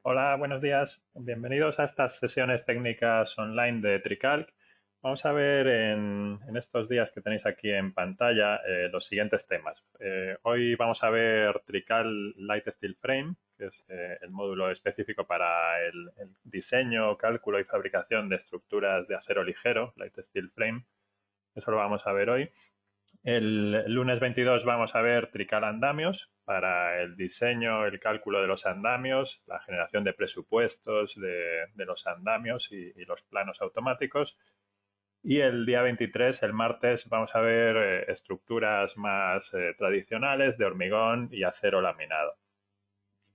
Hola, buenos días. Bienvenidos a estas sesiones técnicas online de Tricalc. Vamos a ver en estos días que tenéis aquí en pantalla los siguientes temas. Hoy vamos a ver Trical Light Steel Frame, que es el módulo específico para el diseño, cálculo y fabricación de estructuras de acero ligero, Light Steel Frame. Eso lo vamos a ver hoy. El lunes 22 vamos a ver trical andamios para el diseño, el cálculo de los andamios, la generación de presupuestos de los andamios y los planos automáticos. Y el día 23, el martes, vamos a ver estructuras más tradicionales de hormigón y acero laminado.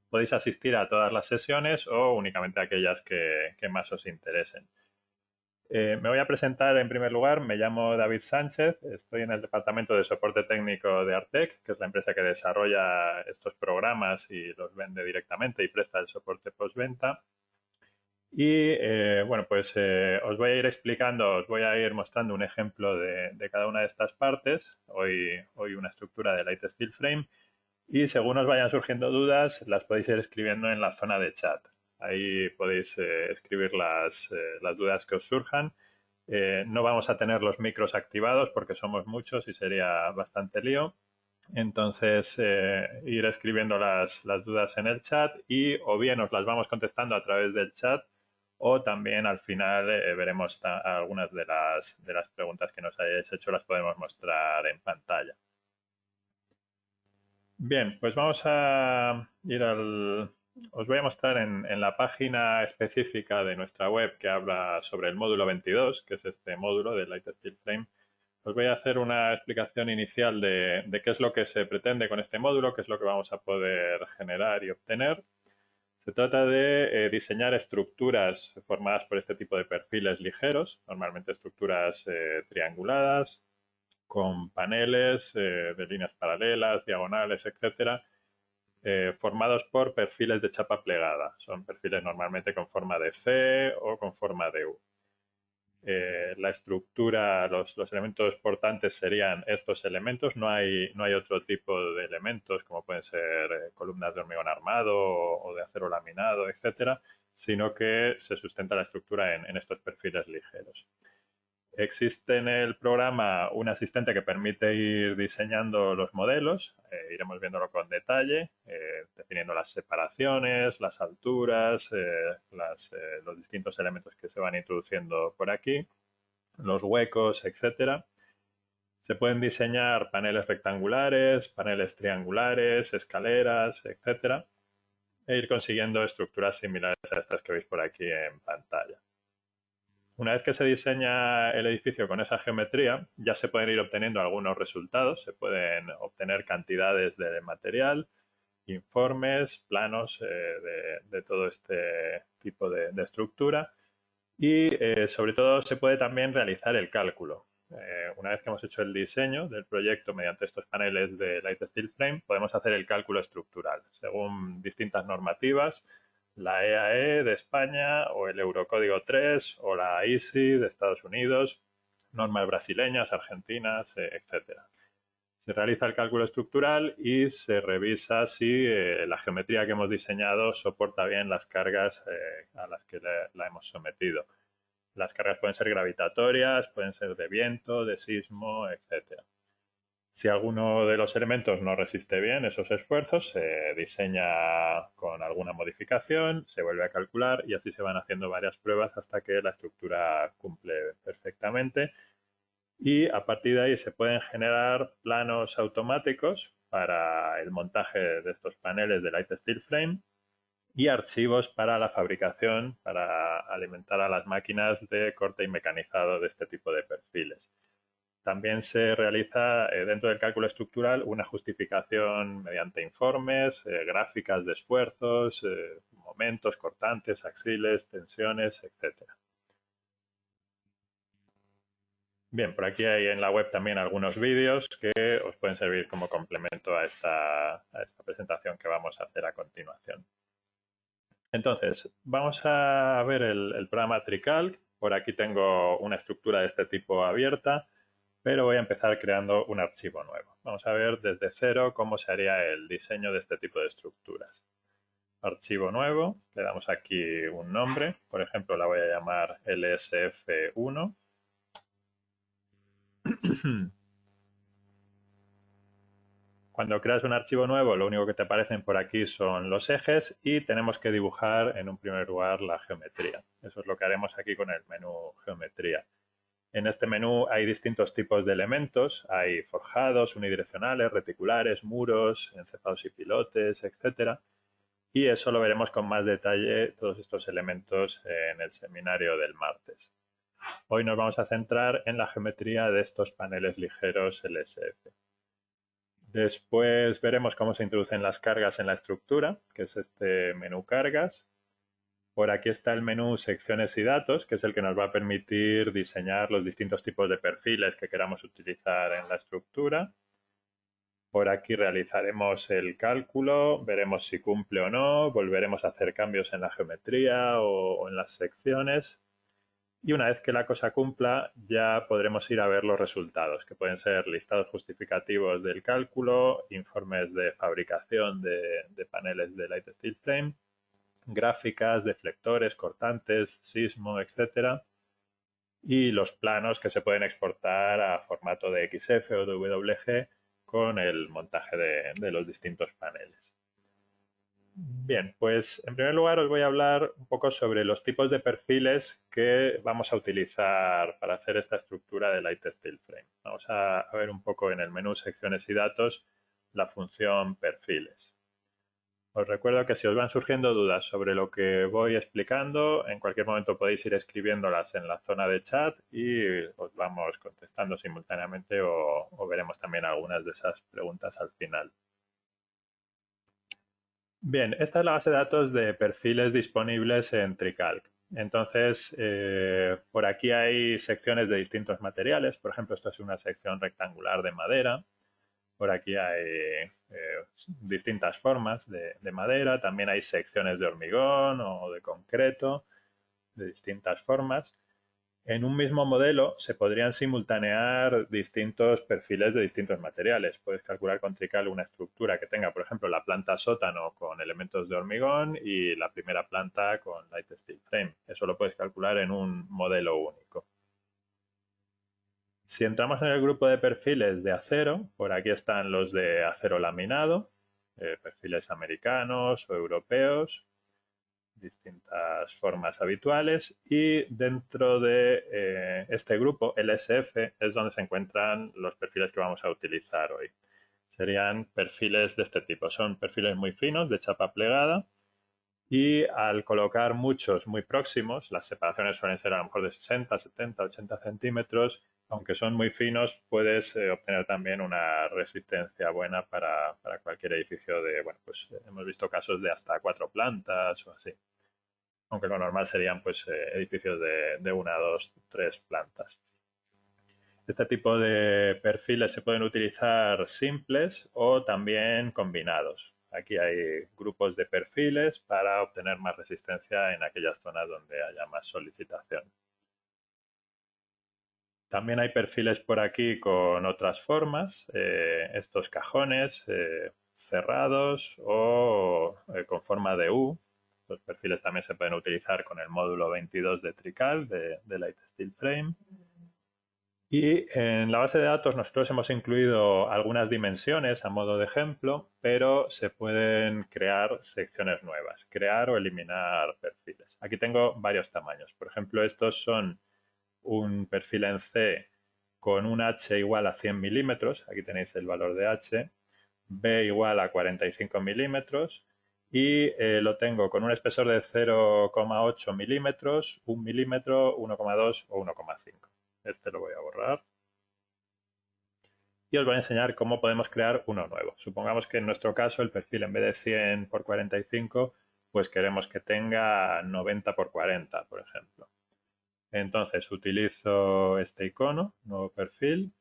Podéis asistir a todas las sesiones o únicamente a aquellas que más os interesen. Me voy a presentar en primer lugar. Me llamo David Sánchez, estoy en el departamento de soporte técnico de Artec, que es la empresa que desarrolla estos programas y los vende directamente y presta el soporte postventa. Y bueno, pues os voy a ir explicando, os voy a ir mostrando un ejemplo de cada una de estas partes. Hoy una estructura de Light Steel Frame. Y según os vayan surgiendo dudas, las podéis ir escribiendo en la zona de chat. Ahí podéis escribir las dudas que os surjan. No vamos a tener los micros activados porque somos muchos y sería bastante lío. Entonces, ir escribiendo las dudas en el chat y o bien os las vamos contestando a través del chat o también al final veremos algunas de las preguntas que nos hayáis hecho, las podemos mostrar en pantalla. Bien, pues vamos a ir al... Os voy a mostrar en la página específica de nuestra web que habla sobre el módulo 22, que es este módulo de Light Steel Frame. Os voy a hacer una explicación inicial de qué es lo que se pretende con este módulo, qué es lo que vamos a poder generar y obtener. Se trata de diseñar estructuras formadas por este tipo de perfiles ligeros, normalmente estructuras trianguladas, con paneles de líneas paralelas, diagonales, etcétera, formados por perfiles de chapa plegada. Son perfiles normalmente con forma de C o con forma de U. La estructura, los elementos portantes serían estos elementos. No hay otro tipo de elementos como pueden ser columnas de hormigón armado o de acero laminado, etcétera, sino que se sustenta la estructura en estos perfiles ligeros. Existe en el programa un asistente que permite ir diseñando los modelos, iremos viéndolo con detalle, definiendo las separaciones, las alturas, los distintos elementos que se van introduciendo por aquí, los huecos, etcétera. Se pueden diseñar paneles rectangulares, paneles triangulares, escaleras, etcétera, e ir consiguiendo estructuras similares a estas que veis por aquí en pantalla. Una vez que se diseña el edificio con esa geometría, ya se pueden ir obteniendo algunos resultados. Se pueden obtener cantidades de material, informes, planos de todo este tipo de estructura y sobre todo se puede también realizar el cálculo. Una vez que hemos hecho el diseño del proyecto mediante estos paneles de Light Steel Frame, podemos hacer el cálculo estructural según distintas normativas, la EAE de España o el Eurocódigo 3 o la ISI de Estados Unidos, normas brasileñas, argentinas, etcétera. Se realiza el cálculo estructural y se revisa si la geometría que hemos diseñado soporta bien las cargas a las que la hemos sometido. Las cargas pueden ser gravitatorias, pueden ser de viento, de sismo, etcétera. Si alguno de los elementos no resiste bien esos esfuerzos, se diseña con alguna modificación, se vuelve a calcular y así se van haciendo varias pruebas hasta que la estructura cumple perfectamente. Y a partir de ahí se pueden generar planos automáticos para el montaje de estos paneles de Light Steel Frame y archivos para la fabricación, para alimentar a las máquinas de corte y mecanizado de este tipo de perfiles. También se realiza dentro del cálculo estructural una justificación mediante informes, gráficas de esfuerzos, momentos cortantes, axiles, tensiones, etcétera. Bien, por aquí hay en la web también algunos vídeos que os pueden servir como complemento a esta presentación que vamos a hacer a continuación. Entonces, vamos a ver el programa Tricalc. Por aquí tengo una estructura de este tipo abierta, pero voy a empezar creando un archivo nuevo. Vamos a ver desde cero cómo se haría el diseño de este tipo de estructuras. archivo nuevo, le damos aquí un nombre, por ejemplo la voy a llamar LSF1. Cuando creas un archivo nuevo, lo único que te aparecen por aquí son los ejes y tenemos que dibujar en un primer lugar la geometría. Eso es lo que haremos aquí con el menú geometría. En este menú hay distintos tipos de elementos, hay forjados, unidireccionales, reticulares, muros, encefados y pilotes, etcétera. Y eso lo veremos con más detalle, todos estos elementos, en el seminario del martes. Hoy nos vamos a centrar en la geometría de estos paneles ligeros LSF. Después veremos cómo se introducen las cargas en la estructura, que es este menú cargas. Por aquí está el menú secciones y datos, que es el que nos va a permitir diseñar los distintos tipos de perfiles que queramos utilizar en la estructura. Por aquí realizaremos el cálculo, veremos si cumple o no, volveremos a hacer cambios en la geometría o en las secciones. Y una vez que la cosa cumpla, ya podremos ir a ver los resultados, que pueden ser listados justificativos del cálculo, informes de fabricación de paneles de Light Steel Frame, gráficas, deflectores, cortantes, sismo, etcétera, y los planos que se pueden exportar a formato de XF o de WG con el montaje de los distintos paneles. Bien, pues en primer lugar os voy a hablar un poco sobre los tipos de perfiles que vamos a utilizar para hacer esta estructura de Light Steel Frame. Vamos a ver un poco en el menú secciones y datos la función perfiles. Os recuerdo que si os van surgiendo dudas sobre lo que voy explicando, en cualquier momento podéis ir escribiéndolas en la zona de chat y os vamos contestando simultáneamente o veremos también algunas de esas preguntas al final. Bien, esta es la base de datos de perfiles disponibles en Tricalc. Entonces, por aquí hay secciones de distintos materiales. Por ejemplo, esto es una sección rectangular de madera. Por aquí hay distintas formas de madera. También hay secciones de hormigón o de concreto de distintas formas. En un mismo modelo se podrían simultanear distintos perfiles de distintos materiales. Puedes calcular con Trical una estructura que tenga, por ejemplo, la planta sótano con elementos de hormigón y la primera planta con Light Steel Frame. Eso lo puedes calcular en un modelo único. Si entramos en el grupo de perfiles de acero, por aquí están los de acero laminado, perfiles americanos o europeos, distintas formas habituales, y dentro de este grupo LSF es donde se encuentran los perfiles que vamos a utilizar hoy. Serían perfiles de este tipo, son perfiles muy finos de chapa plegada y al colocar muchos muy próximos, las separaciones suelen ser a lo mejor de 60, 70, 80 centímetros, aunque son muy finos, puedes obtener también una resistencia buena para cualquier edificio de, bueno, pues hemos visto casos de hasta 4 plantas o así. Aunque lo normal serían pues edificios de 1, 2, 3 plantas. Este tipo de perfiles se pueden utilizar simples o también combinados. Aquí hay grupos de perfiles para obtener más resistencia en aquellas zonas donde haya más solicitación. También hay perfiles por aquí con otras formas, estos cajones cerrados o con forma de U. Los perfiles también se pueden utilizar con el módulo 22 de Trical de Light Steel Frame. Y en la base de datos nosotros hemos incluido algunas dimensiones a modo de ejemplo, pero se pueden crear secciones nuevas, crear o eliminar perfiles. Aquí tengo varios tamaños. Por ejemplo, estos son un perfil en C con un H igual a 100 milímetros, aquí tenéis el valor de H, B igual a 45 milímetros y lo tengo con un espesor de 0,8 milímetros, 1 milímetro, 1,2 o 1,5. Este lo voy a borrar. Y os voy a enseñar cómo podemos crear uno nuevo. Supongamos que en nuestro caso el perfil en vez de 100 por 45, pues queremos que tenga 90 por 40, por ejemplo. Entonces utilizo este icono, nuevo perfil,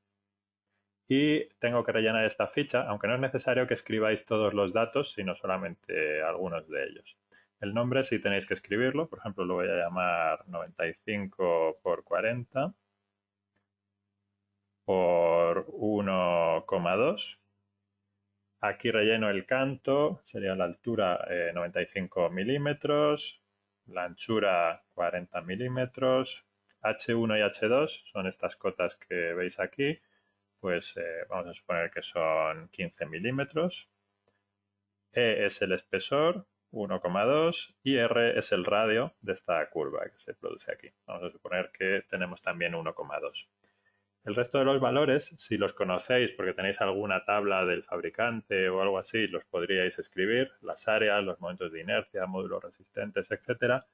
y tengo que rellenar esta ficha, aunque no es necesario que escribáis todos los datos, sino solamente algunos de ellos. El nombre sí tenéis que escribirlo, por ejemplo lo voy a llamar 95 por 40 por 1,2 Aquí relleno el canto, sería la altura 95 milímetros, la anchura 40 milímetros, H1 y H2 son estas cotas que veis aquí, pues vamos a suponer que son 15 milímetros. E es el espesor, 1,2, y R es el radio de esta curva que se produce aquí. Vamos a suponer que tenemos también 1,2. El resto de los valores, si los conocéis porque tenéis alguna tabla del fabricante o algo así, los podríais escribir, las áreas, los momentos de inercia, módulos resistentes, etcétera.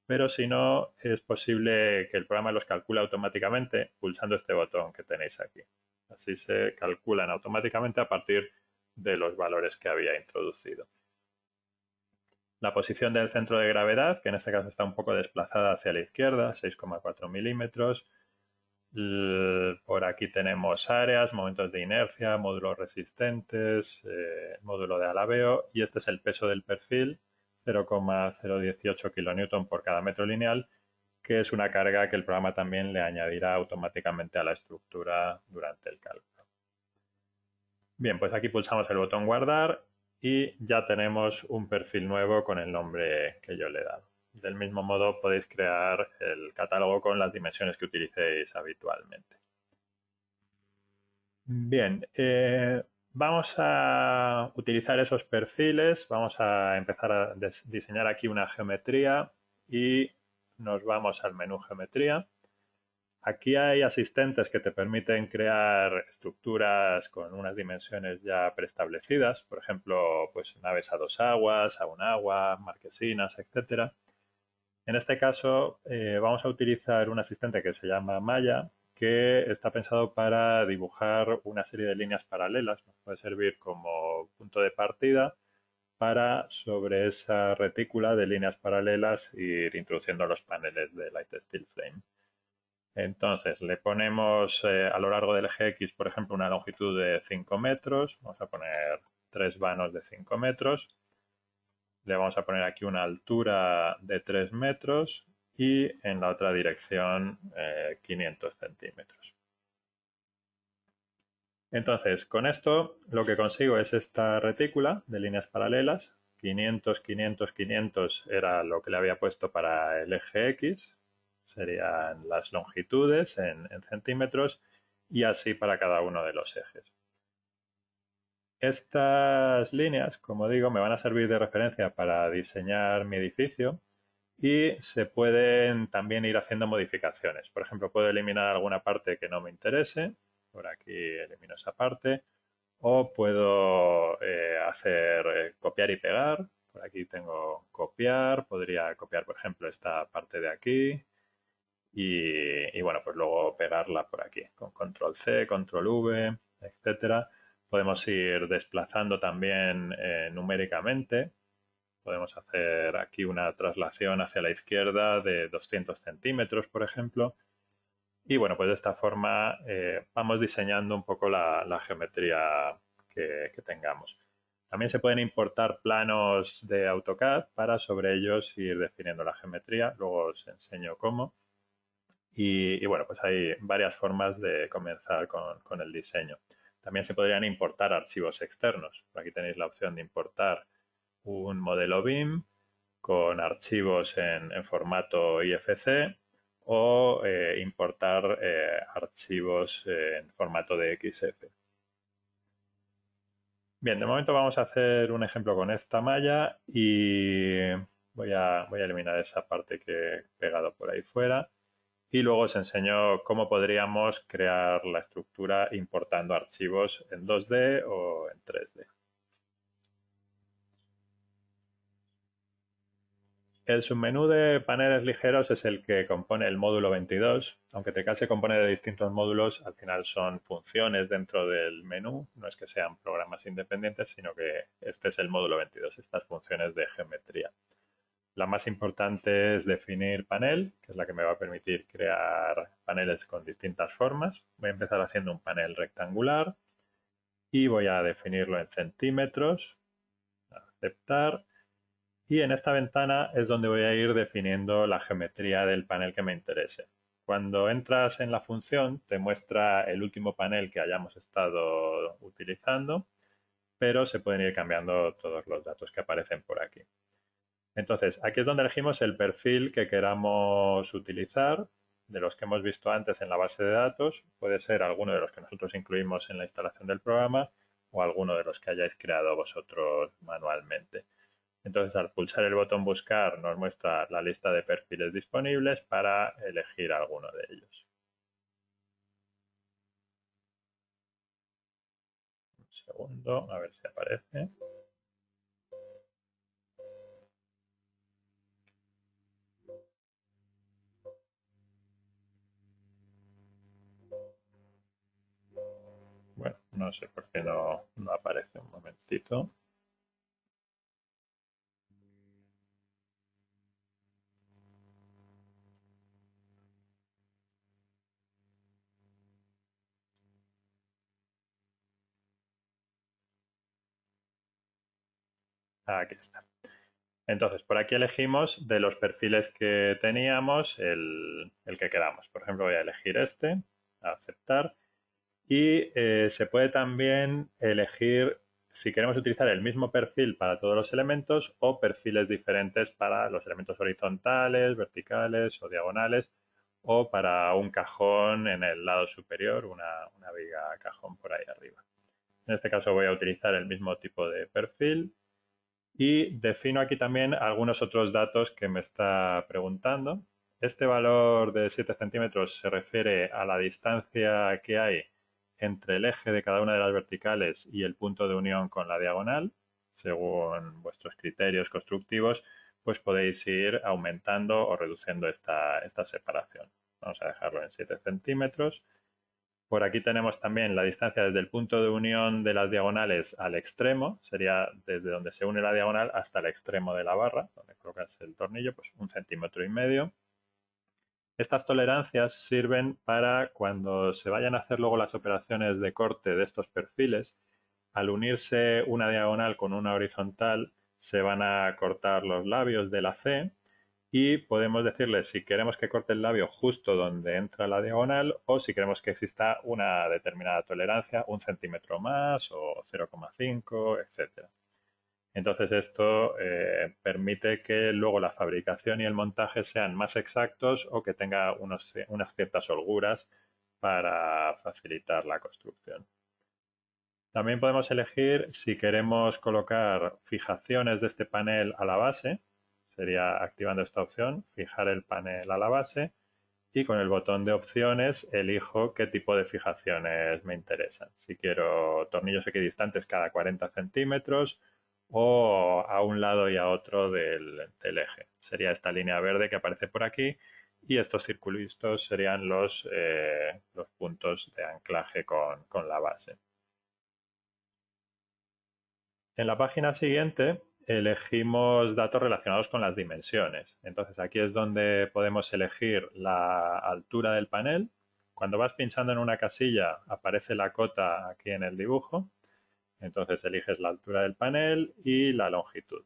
Pero si no, es posible que el programa los calcule automáticamente pulsando este botón que tenéis aquí. Así se calculan automáticamente a partir de los valores que había introducido. La posición del centro de gravedad, que en este caso está un poco desplazada hacia la izquierda, 6,4 milímetros. Por aquí tenemos áreas, momentos de inercia, módulos resistentes, módulo de alabeo, y este es el peso del perfil, 0,018 kN por cada metro lineal, que es una carga que el programa también le añadirá automáticamente a la estructura durante el cálculo. Bien, pues aquí pulsamos el botón guardar y ya tenemos un perfil nuevo con el nombre que yo le he dado. Del mismo modo podéis crear el catálogo con las dimensiones que utilicéis habitualmente. Bien, vamos a utilizar esos perfiles, vamos a empezar a diseñar aquí una geometría y nos vamos al menú geometría. Aquí hay asistentes que te permiten crear estructuras con unas dimensiones ya preestablecidas, por ejemplo, pues naves a 2 aguas, a un agua, marquesinas, etcétera. En este caso, vamos a utilizar un asistente que se llama Maya, que está pensado para dibujar una serie de líneas paralelas. Nos puede servir como punto de partida para, sobre esa retícula de líneas paralelas, ir introduciendo los paneles de Light Steel Frame. Entonces, le ponemos a lo largo del eje X, por ejemplo, una longitud de 5 metros. Vamos a poner 3 vanos de 5 metros. Le vamos a poner aquí una altura de 3 metros y en la otra dirección 500 centímetros. Entonces, con esto lo que consigo es esta retícula de líneas paralelas. 500, 500, 500 era lo que le había puesto para el eje X. Serían las longitudes en centímetros y así para cada uno de los ejes. Estas líneas, como digo, me van a servir de referencia para diseñar mi edificio y se pueden también ir haciendo modificaciones. Por ejemplo, puedo eliminar alguna parte que no me interese. Por aquí elimino esa parte. O puedo hacer copiar y pegar. Por aquí tengo copiar. Podría copiar, por ejemplo, esta parte de aquí. Y bueno, pues luego pegarla por aquí con control C, control V, etcétera. Podemos ir desplazando también numéricamente. Podemos hacer aquí una traslación hacia la izquierda de 200 centímetros, por ejemplo. Y bueno, pues de esta forma vamos diseñando un poco la geometría que tengamos. También se pueden importar planos de AutoCAD para sobre ellos ir definiendo la geometría. Luego os enseño cómo. Y bueno, pues hay varias formas de comenzar con el diseño. También se podrían importar archivos externos. Por aquí tenéis la opción de importar un modelo BIM con archivos en formato IFC o importar archivos en formato de XF. Bien, de momento vamos a hacer un ejemplo con esta malla y voy a eliminar esa parte que he pegado por ahí fuera y luego os enseño cómo podríamos crear la estructura importando archivos en 2D o en 3D. El submenú de paneles ligeros es el que compone el módulo 22. Aunque TCAD se compone de distintos módulos, al final son funciones dentro del menú. No es que sean programas independientes, sino que este es el módulo 22, estas funciones de geometría. La más importante es definir panel, que es la que me va a permitir crear paneles con distintas formas. Voy a empezar haciendo un panel rectangular y voy a definirlo en centímetros. Aceptar. Y en esta ventana es donde voy a ir definiendo la geometría del panel que me interese. Cuando entras en la función te muestra el último panel que hayamos estado utilizando pero se pueden ir cambiando todos los datos que aparecen por aquí. Entonces, aquí es donde elegimos el perfil que queramos utilizar, de los que hemos visto antes en la base de datos. Puede ser alguno de los que nosotros incluimos en la instalación del programa o alguno de los que hayáis creado vosotros manualmente. Entonces, al pulsar el botón buscar, nos muestra la lista de perfiles disponibles para elegir alguno de ellos. Un segundo, a ver si aparece. Bueno, no sé por qué no aparece. Un momentito. Aquí está. Entonces, por aquí elegimos de los perfiles que teníamos el que queramos. Por ejemplo, voy a elegir este, aceptar. Y se puede también elegir si queremos utilizar el mismo perfil para todos los elementos o perfiles diferentes para los elementos horizontales, verticales o diagonales, o para un cajón en el lado superior, una viga cajón por ahí arriba. En este caso voy a utilizar el mismo tipo de perfil y defino aquí también algunos otros datos que me está preguntando. Este valor de 7 centímetros se refiere a la distancia que hay entre el eje de cada una de las verticales y el punto de unión con la diagonal. Según vuestros criterios constructivos, pues podéis ir aumentando o reduciendo esta separación. Vamos a dejarlo en 7 centímetros. Por aquí tenemos también la distancia desde el punto de unión de las diagonales al extremo, sería desde donde se une la diagonal hasta el extremo de la barra, donde colocas el tornillo, pues 1,5 cm. Estas tolerancias sirven para cuando se vayan a hacer luego las operaciones de corte de estos perfiles, al unirse una diagonal con una horizontal, se van a cortar los labios de la C y podemos decirle si queremos que corte el labio justo donde entra la diagonal o si queremos que exista una determinada tolerancia, 1 cm más o 0,5, etcétera. Entonces esto permite que luego la fabricación y el montaje sean más exactos o que tenga unas ciertas holguras para facilitar la construcción. También podemos elegir si queremos colocar fijaciones de este panel a la base, sería activando esta opción, fijar el panel a la base, y con el botón de opciones elijo qué tipo de fijaciones me interesan. Si quiero tornillos equidistantes cada 40 centímetros o a un lado y a otro del eje. Sería esta línea verde que aparece por aquí y estos circulitos serían los puntos de anclaje con la base. En la página siguiente elegimos datos relacionados con las dimensiones. Entonces aquí es donde podemos elegir la altura del panel. Cuando vas pinchando en una casilla aparece la cota aquí en el dibujo. Entonces eliges la altura del panel y la longitud.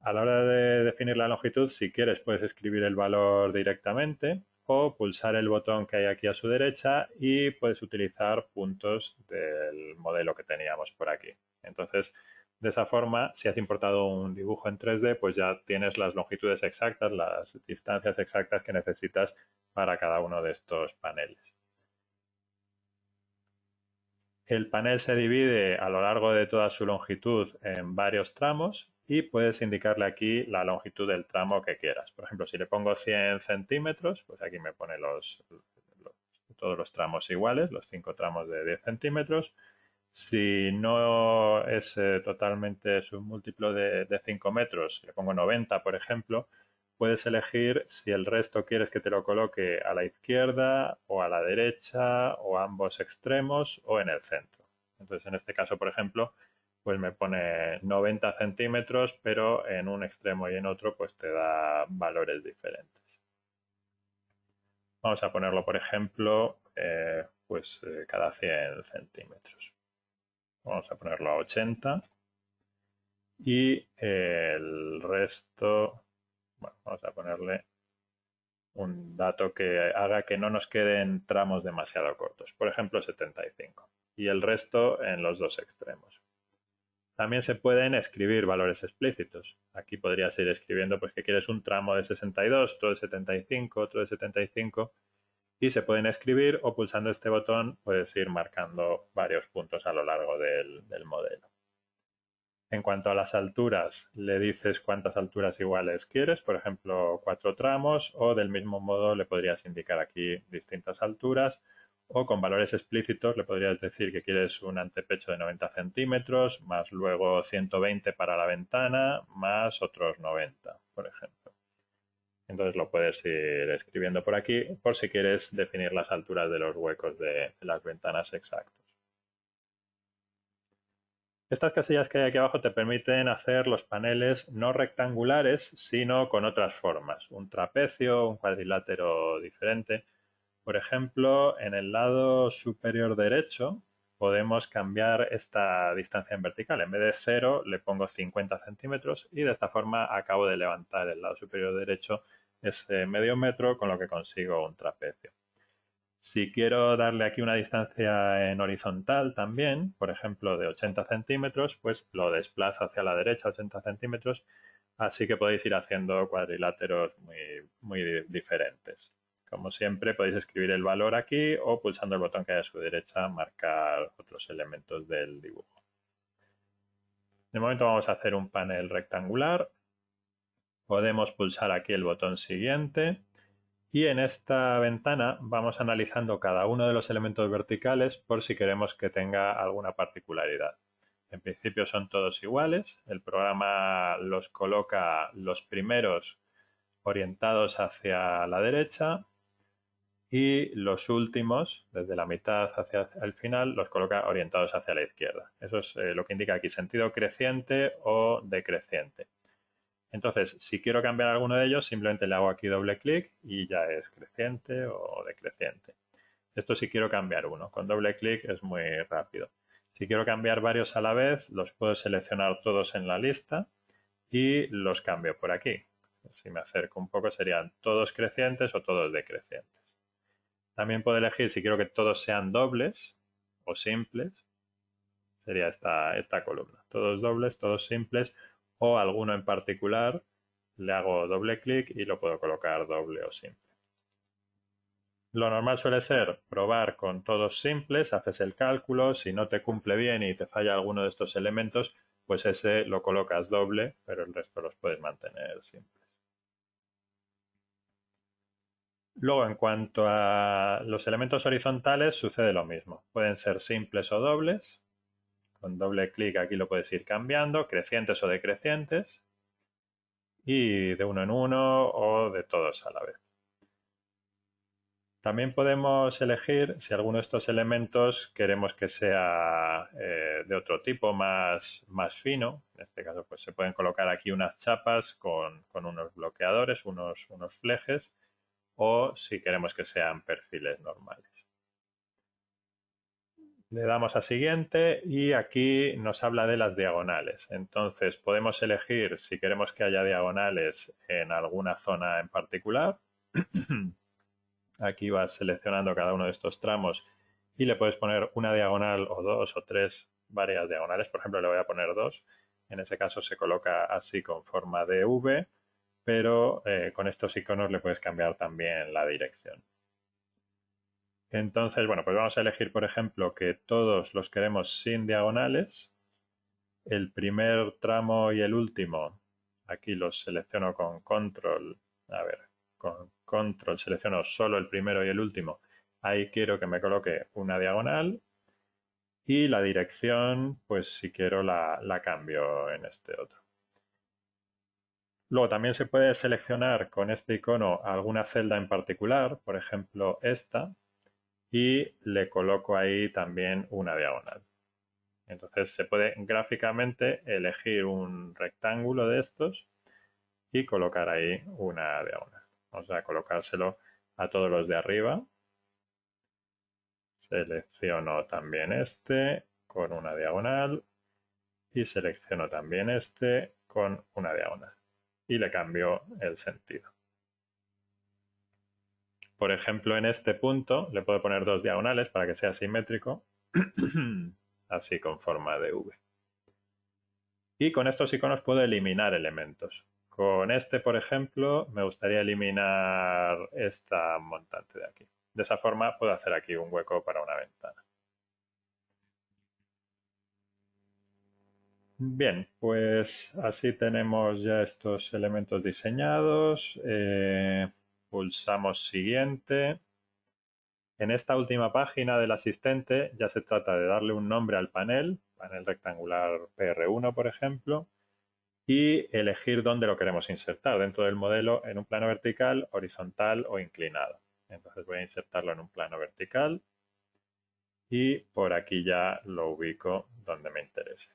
A la hora de definir la longitud, si quieres puedes escribir el valor directamente o pulsar el botón que hay aquí a su derecha y puedes utilizar puntos del modelo que teníamos por aquí. Entonces, de esa forma, si has importado un dibujo en 3D, pues ya tienes las longitudes exactas, las distancias exactas que necesitas para cada uno de estos paneles. El panel se divide a lo largo de toda su longitud en varios tramos y puedes indicarle aquí la longitud del tramo que quieras. Por ejemplo, si le pongo 100 centímetros, pues aquí me pone todos los tramos iguales, los 5 tramos de 10 centímetros. Si no es totalmente submúltiplo de 5 metros, le pongo 90, por ejemplo, puedes elegir si el resto quieres que te lo coloque a la izquierda o a la derecha o a ambos extremos o en el centro. Entonces, en este caso, por ejemplo, pues me pone 90 centímetros, pero en un extremo y en otro, pues te da valores diferentes. Vamos a ponerlo, por ejemplo, cada 100 centímetros. Vamos a ponerlo a 80 y el resto, bueno, vamos a ponerle un dato que haga que no nos queden tramos demasiado cortos, por ejemplo 75, y el resto en los dos extremos. También se pueden escribir valores explícitos. Aquí podrías ir escribiendo pues que quieres un tramo de 62, otro de 75, otro de 75 y se pueden escribir o pulsando este botón puedes ir marcando varios puntos a lo largo del modelo. En cuanto a las alturas, le dices cuántas alturas iguales quieres, por ejemplo, 4 tramos, o del mismo modo le podrías indicar aquí distintas alturas, o con valores explícitos le podrías decir que quieres un antepecho de 90 centímetros, más luego 120 para la ventana, más otros 90, por ejemplo. Entonces lo puedes ir escribiendo por aquí, por si quieres definir las alturas de los huecos de las ventanas exactos. Estas casillas que hay aquí abajo te permiten hacer los paneles no rectangulares, sino con otras formas. Un trapecio, un cuadrilátero diferente. Por ejemplo, en el lado superior derecho podemos cambiar esta distancia en vertical. En vez de 0 le pongo 50 centímetros y de esta forma acabo de levantar el lado superior derecho ese medio metro, con lo que consigo un trapecio. Si quiero darle aquí una distancia en horizontal también, por ejemplo de 80 centímetros, pues lo desplazo hacia la derecha 80 centímetros, así que podéis ir haciendo cuadriláteros muy diferentes. Como siempre podéis escribir el valor aquí o pulsando el botón que hay a su derecha marcar otros elementos del dibujo. De momento vamos a hacer un panel rectangular. Podemos pulsar aquí el botón siguiente. Y en esta ventana vamos analizando cada uno de los elementos verticales por si queremos que tenga alguna particularidad. En principio son todos iguales. El programa los coloca los primeros orientados hacia la derecha y los últimos, desde la mitad hacia el final, los coloca orientados hacia la izquierda. Eso es lo que indica aquí, sentido creciente o decreciente. Entonces, si quiero cambiar alguno de ellos, simplemente le hago aquí doble clic y ya es creciente o decreciente. Esto si quiero cambiar uno. Con doble clic es muy rápido. Si quiero cambiar varios a la vez, los puedo seleccionar todos en la lista y los cambio por aquí. Si me acerco un poco serían todos crecientes o todos decrecientes. También puedo elegir si quiero que todos sean dobles o simples. Sería esta columna. Todos dobles, todos simples o alguno en particular, le hago doble clic y lo puedo colocar doble o simple. Lo normal suele ser probar con todos simples, haces el cálculo, si no te cumple bien y te falla alguno de estos elementos, pues ese lo colocas doble, pero el resto los puedes mantener simples. Luego, en cuanto a los elementos horizontales, sucede lo mismo. Pueden ser simples o dobles. Con doble clic aquí lo puedes ir cambiando, crecientes o decrecientes. Y de uno en uno o de todos a la vez. También podemos elegir si alguno de estos elementos queremos que sea de otro tipo, más fino. En este caso, pues se pueden colocar aquí unas chapas con unos bloqueadores, unos flejes, o si queremos que sean perfiles normales. Le damos a siguiente y aquí nos habla de las diagonales. Entonces podemos elegir si queremos que haya diagonales en alguna zona en particular. Aquí vas seleccionando cada uno de estos tramos y le puedes poner una diagonal o dos o tres, varias diagonales. Por ejemplo, le voy a poner dos. En ese caso se coloca así con forma de V, pero con estos iconos le puedes cambiar también la dirección. Entonces, bueno, pues vamos a elegir, por ejemplo, que todos los queremos sin diagonales. El primer tramo y el último, aquí los selecciono con control. A ver, con control selecciono solo el primero y el último. Ahí quiero que me coloque una diagonal. Y la dirección, pues si quiero la cambio en este otro. Luego también se puede seleccionar con este icono alguna celda en particular, por ejemplo esta, y le coloco ahí también una diagonal. Entonces se puede gráficamente elegir un rectángulo de estos y colocar ahí una diagonal. Vamos a colocárselo a todos los de arriba. Selecciono también este con una diagonal y selecciono también este con una diagonal y le cambio el sentido. Por ejemplo, en este punto le puedo poner dos diagonales para que sea simétrico, así con forma de V. Y con estos iconos puedo eliminar elementos. Con este, por ejemplo, me gustaría eliminar esta montante de aquí. De esa forma puedo hacer aquí un hueco para una ventana. Bien, pues así tenemos ya estos elementos diseñados. Pulsamos siguiente. En esta última página del asistente ya se trata de darle un nombre al panel rectangular PR1, por ejemplo, y elegir dónde lo queremos insertar dentro del modelo, en un plano vertical, horizontal o inclinado. Entonces voy a insertarlo en un plano vertical y por aquí ya lo ubico donde me interese,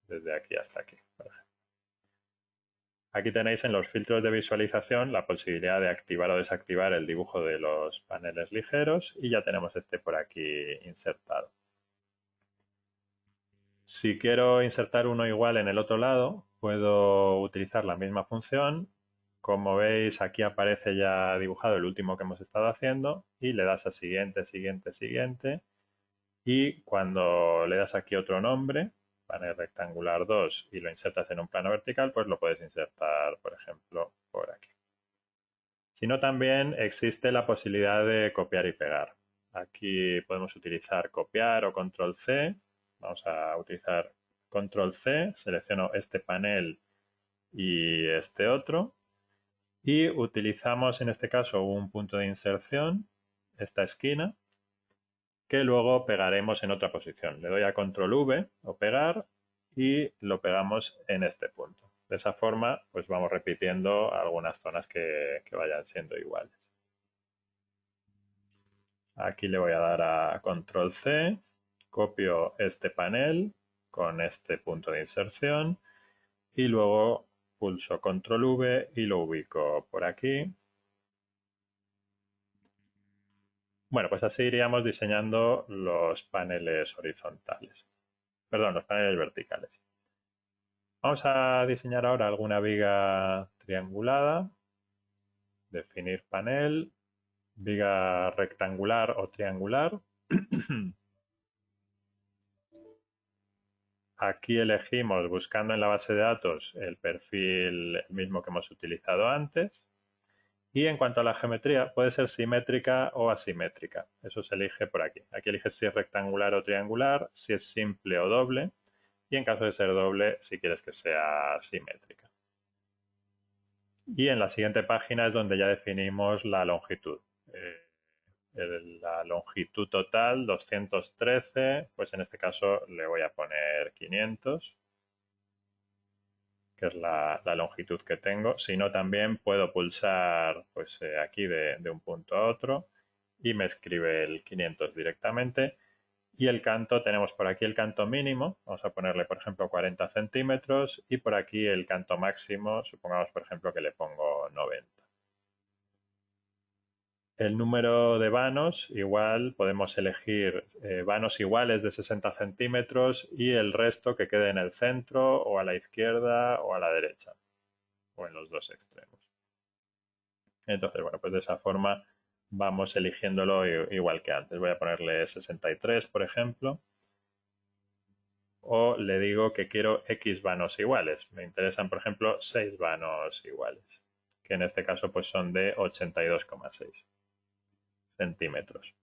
desde aquí hasta aquí, por ejemplo. Aquí tenéis en los filtros de visualización la posibilidad de activar o desactivar el dibujo de los paneles ligeros y ya tenemos este por aquí insertado. Si quiero insertar uno igual en el otro lado, puedo utilizar la misma función. Como veis, aquí aparece ya dibujado el último que hemos estado haciendo y le das a siguiente, siguiente, siguiente. Y cuando le das aquí otro nombre, panel rectangular 2, y lo insertas en un plano vertical, pues lo puedes insertar, por ejemplo, por aquí. Si no, también existe la posibilidad de copiar y pegar. Aquí podemos utilizar copiar o control C. Vamos a utilizar control C, selecciono este panel y este otro y utilizamos en este caso un punto de inserción, esta esquina, que luego pegaremos en otra posición. Le doy a control V o pegar y lo pegamos en este punto. De esa forma, pues vamos repitiendo algunas zonas que vayan siendo iguales. Aquí le voy a dar a control C, copio este panel con este punto de inserción y luego pulso control V y lo ubico por aquí. Bueno, pues así iríamos diseñando los paneles horizontales, perdón, los paneles verticales. Vamos a diseñar ahora alguna viga triangulada, definir panel, viga rectangular o triangular. Aquí elegimos, buscando en la base de datos, el perfil mismo que hemos utilizado antes. Y en cuanto a la geometría, puede ser simétrica o asimétrica. Eso se elige por aquí. Aquí eliges si es rectangular o triangular, si es simple o doble. Y en caso de ser doble, si quieres que sea simétrica. Y en la siguiente página es donde ya definimos la longitud. La longitud total, 213, pues en este caso le voy a poner 500, que es la longitud que tengo. Si no, también puedo pulsar pues, aquí de un punto a otro y me escribe el 500 directamente. Y el canto, tenemos por aquí el canto mínimo, vamos a ponerle por ejemplo 40 centímetros y por aquí el canto máximo, supongamos por ejemplo que le pongo 90. El número de vanos, igual podemos elegir vanos iguales de 60 centímetros y el resto que quede en el centro o a la izquierda o a la derecha o en los dos extremos. Entonces, bueno, pues de esa forma vamos eligiéndolo igual que antes. Voy a ponerle 63, por ejemplo, o le digo que quiero X vanos iguales. Me interesan, por ejemplo, 6 vanos iguales, que en este caso pues son de 82,6 centímetros.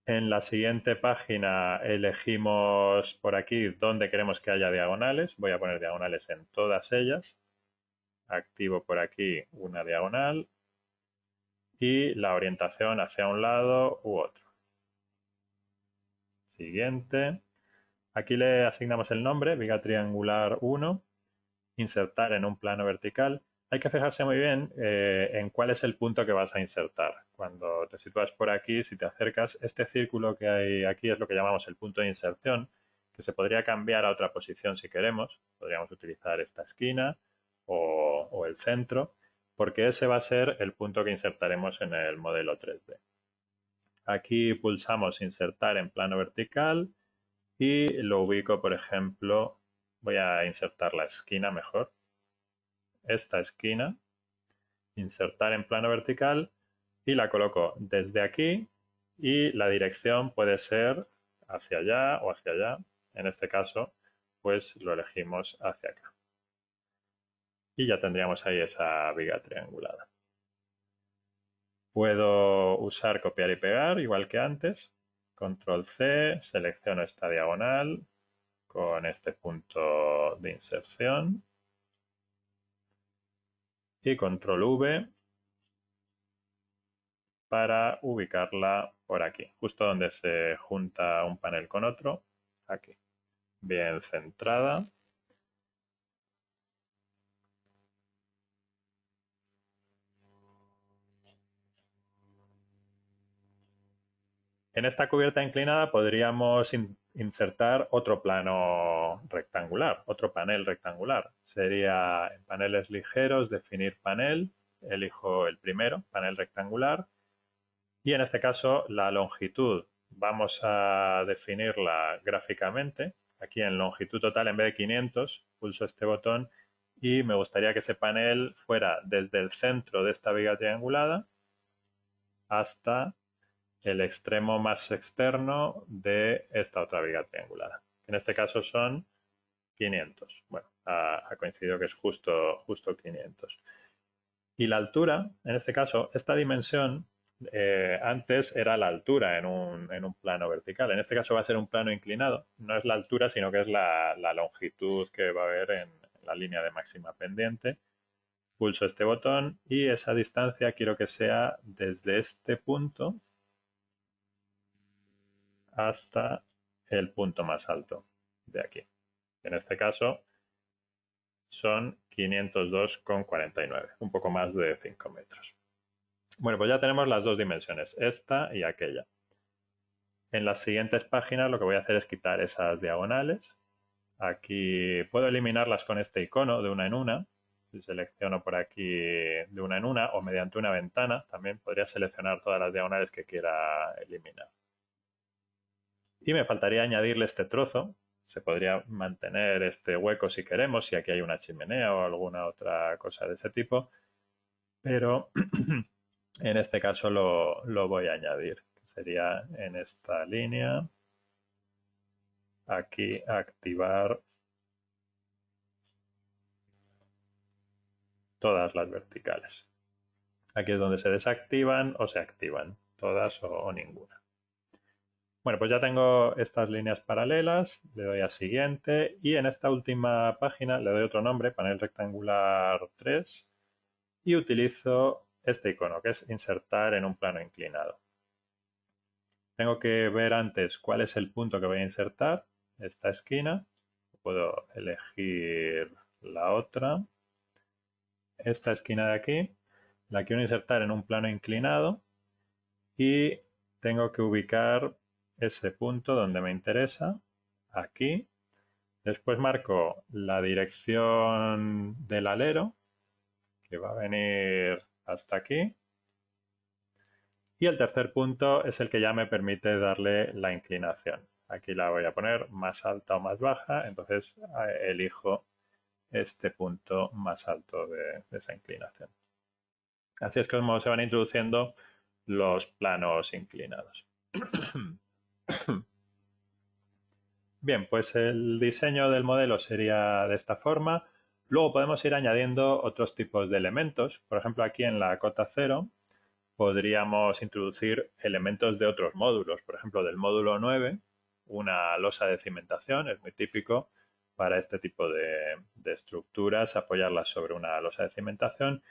En la siguiente página elegimos por aquí dónde queremos que haya diagonales. Voy a poner diagonales en todas ellas. Activo por aquí una diagonal y la orientación hacia un lado u otro. Siguiente. Aquí le asignamos el nombre, viga triangular 1, insertar en un plano vertical. Hay que fijarse muy bien en cuál es el punto que vas a insertar. Cuando te sitúas por aquí, si te acercas, este círculo que hay aquí es lo que llamamos el punto de inserción, que se podría cambiar a otra posición si queremos. Podríamos utilizar esta esquina o el centro, porque ese va a ser el punto que insertaremos en el modelo 3D. Aquí pulsamos insertar en plano vertical y lo ubico, por ejemplo, voy a insertar la esquina mejor, esta esquina, insertar en plano vertical y la coloco desde aquí y la dirección puede ser hacia allá o hacia allá. En este caso pues lo elegimos hacia acá. Y ya tendríamos ahí esa viga triangulada. Puedo usar copiar y pegar, igual que antes. Control C, selecciono esta diagonal con este punto de inserción. Y control V para ubicarla por aquí, justo donde se junta un panel con otro, aquí. Bien centrada. En esta cubierta inclinada podríamos insertar otro plano rectangular, otro panel rectangular. Sería en paneles ligeros, definir panel, elijo el primero, panel rectangular, y en este caso la longitud vamos a definirla gráficamente. Aquí en longitud total, en vez de 500, pulso este botón y me gustaría que ese panel fuera desde el centro de esta viga triangulada hasta el extremo más externo de esta otra viga triangulada. En este caso son 500. Bueno, ha coincidido que es justo 500. Y la altura, en este caso, esta dimensión antes era la altura en un plano vertical. En este caso va a ser un plano inclinado. No es la altura, sino que es la longitud que va a haber en la línea de máxima pendiente. Pulso este botón y esa distancia quiero que sea desde este punto hasta el punto más alto de aquí. En este caso son 502,49, un poco más de 5 metros. Bueno, pues ya tenemos las dos dimensiones, esta y aquella. En las siguientes páginas lo que voy a hacer es quitar esas diagonales. Aquí puedo eliminarlas con este icono de una en una. Si selecciono por aquí de una en una o mediante una ventana, también podría seleccionar todas las diagonales que quiera eliminar. Y me faltaría añadirle este trozo. Se podría mantener este hueco si queremos, si aquí hay una chimenea o alguna otra cosa de ese tipo. Pero en este caso lo voy a añadir. Sería en esta línea. Aquí activar todas las verticales. Aquí es donde se desactivan o se activan, todas o ninguna. Bueno, pues ya tengo estas líneas paralelas, le doy a siguiente y en esta última página le doy otro nombre, panel rectangular 3, y utilizo este icono que es insertar en un plano inclinado. Tengo que ver antes cuál es el punto que voy a insertar, esta esquina, puedo elegir la otra, esta esquina de aquí, la quiero insertar en un plano inclinado y tengo que ubicar ese punto donde me interesa, aquí. Después marco la dirección del alero, que va a venir hasta aquí. Y el tercer punto es el que ya me permite darle la inclinación. Aquí la voy a poner más alta o más baja, entonces elijo este punto más alto de esa inclinación. Así es como se van introduciendo los planos inclinados. Bien, pues el diseño del modelo sería de esta forma. Luego podemos ir añadiendo otros tipos de elementos. Por ejemplo, aquí en la cota 0 podríamos introducir elementos de otros módulos. Por ejemplo, del módulo 9, una losa de cimentación, es muy típico para este tipo de estructuras, apoyarlas sobre una losa de cimentación.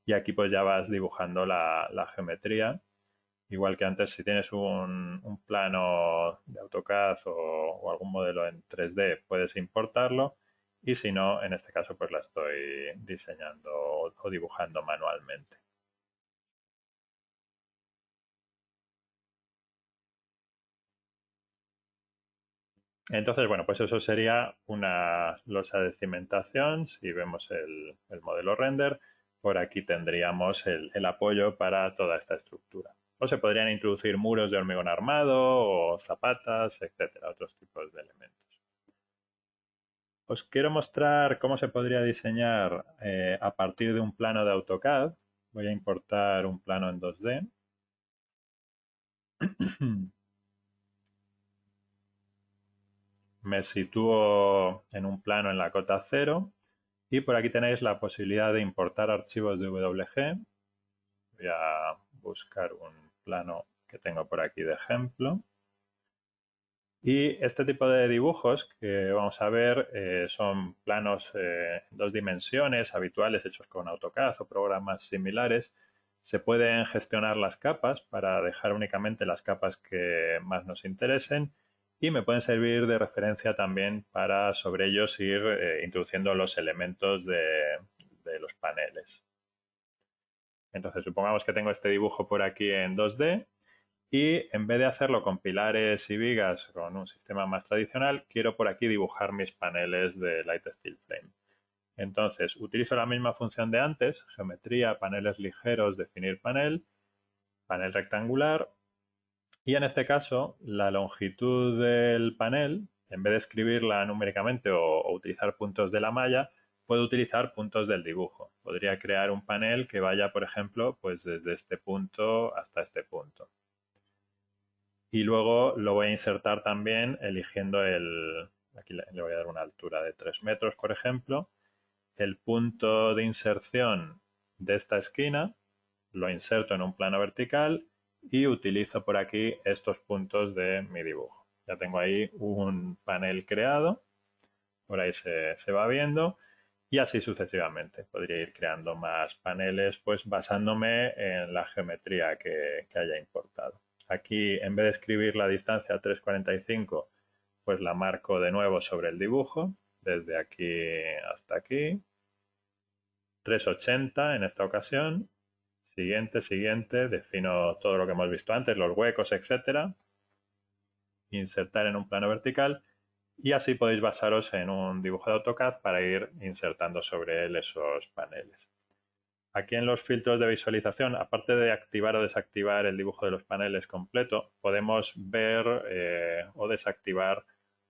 Y aquí pues ya vas dibujando la geometría. Igual que antes, si tienes un plano de AutoCAD o algún modelo en 3D, puedes importarlo. Y si no, en este caso, pues la estoy diseñando o dibujando manualmente. Entonces, bueno, pues eso sería una losa de cimentación. Si vemos el modelo render, por aquí tendríamos el apoyo para toda esta estructura. O se podrían introducir muros de hormigón armado o zapatas, etcétera, otros tipos de elementos. Os quiero mostrar cómo se podría diseñar a partir de un plano de AutoCAD. Voy a importar un plano en 2D. me sitúo en un plano en la cota 0 y por aquí tenéis la posibilidad de importar archivos de WG. Voy a buscar un plano que tengo por aquí de ejemplo. Y este tipo de dibujos que vamos a ver son planos en 2 dimensiones habituales hechos con AutoCAD o programas similares. Se pueden gestionar las capas para dejar únicamente las capas que más nos interesen y me pueden servir de referencia también para sobre ellos ir introduciendo los elementos de los paneles. Entonces supongamos que tengo este dibujo por aquí en 2D. Y en vez de hacerlo con pilares y vigas con un sistema más tradicional, quiero por aquí dibujar mis paneles de Light Steel Frame. Entonces, utilizo la misma función de antes, geometría, paneles ligeros, definir panel, panel rectangular. Y en este caso, la longitud del panel, en vez de escribirla numéricamente o utilizar puntos de la malla, puedo utilizar puntos del dibujo. Podría crear un panel que vaya, por ejemplo, pues desde este punto hasta este punto. Y luego lo voy a insertar también eligiendo aquí le voy a dar una altura de 3 metros, por ejemplo, el punto de inserción de esta esquina, lo inserto en un plano vertical y utilizo por aquí estos puntos de mi dibujo. Ya tengo ahí un panel creado, por ahí se va viendo y así sucesivamente. Podría ir creando más paneles pues basándome en la geometría que haya importado. Aquí, en vez de escribir la distancia 3,45, pues la marco de nuevo sobre el dibujo, desde aquí hasta aquí. 3,80 en esta ocasión. Siguiente, siguiente, defino todo lo que hemos visto antes, los huecos, etcétera. Insertar en un plano vertical y así podéis basaros en un dibujo de AutoCAD para ir insertando sobre él esos paneles. Aquí en los filtros de visualización, aparte de activar o desactivar el dibujo de los paneles completo, podemos ver o desactivar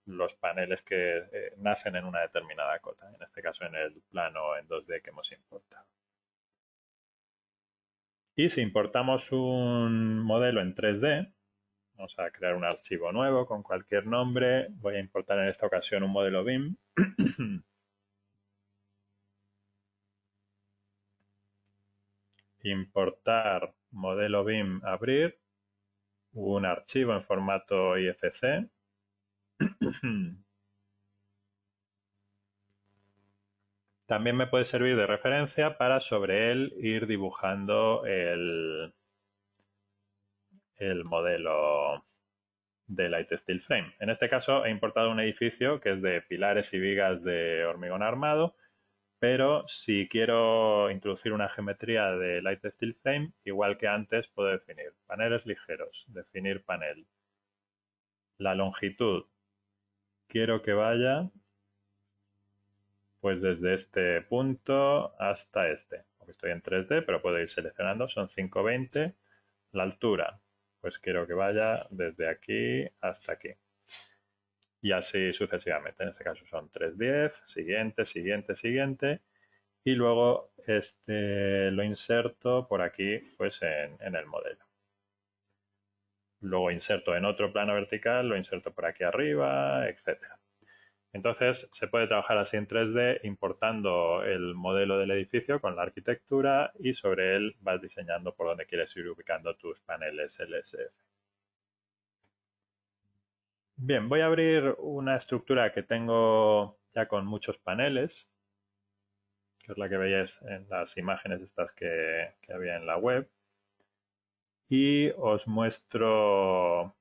los paneles que nacen en una determinada cota, en este caso en el plano en 2D que hemos importado. Y si importamos un modelo en 3D, vamos a crear un archivo nuevo con cualquier nombre. Voy a importar en esta ocasión un modelo BIM. Importar modelo BIM, abrir un archivo en formato IFC. También me puede servir de referencia para sobre él ir dibujando el modelo de Light Steel Frame. En este caso he importado un edificio que es de pilares y vigas de hormigón armado, pero si quiero introducir una geometría de Light Steel Frame, igual que antes, puedo definir paneles ligeros, definir panel. La longitud, quiero que vaya pues desde este punto hasta este. Porque estoy en 3D, pero puedo ir seleccionando, son 520. La altura, pues quiero que vaya desde aquí hasta aquí. Y así sucesivamente. En este caso son 310, siguiente, siguiente, siguiente. Y luego este lo inserto por aquí pues en el modelo. Luego inserto en otro plano vertical, lo inserto por aquí arriba, etcétera. Entonces se puede trabajar así en 3D importando el modelo del edificio con la arquitectura y sobre él vas diseñando por dónde quieres ir ubicando tus paneles LSF. Bien, voy a abrir una estructura que tengo ya con muchos paneles, que es la que veis en las imágenes estas que había en la web. Y os muestro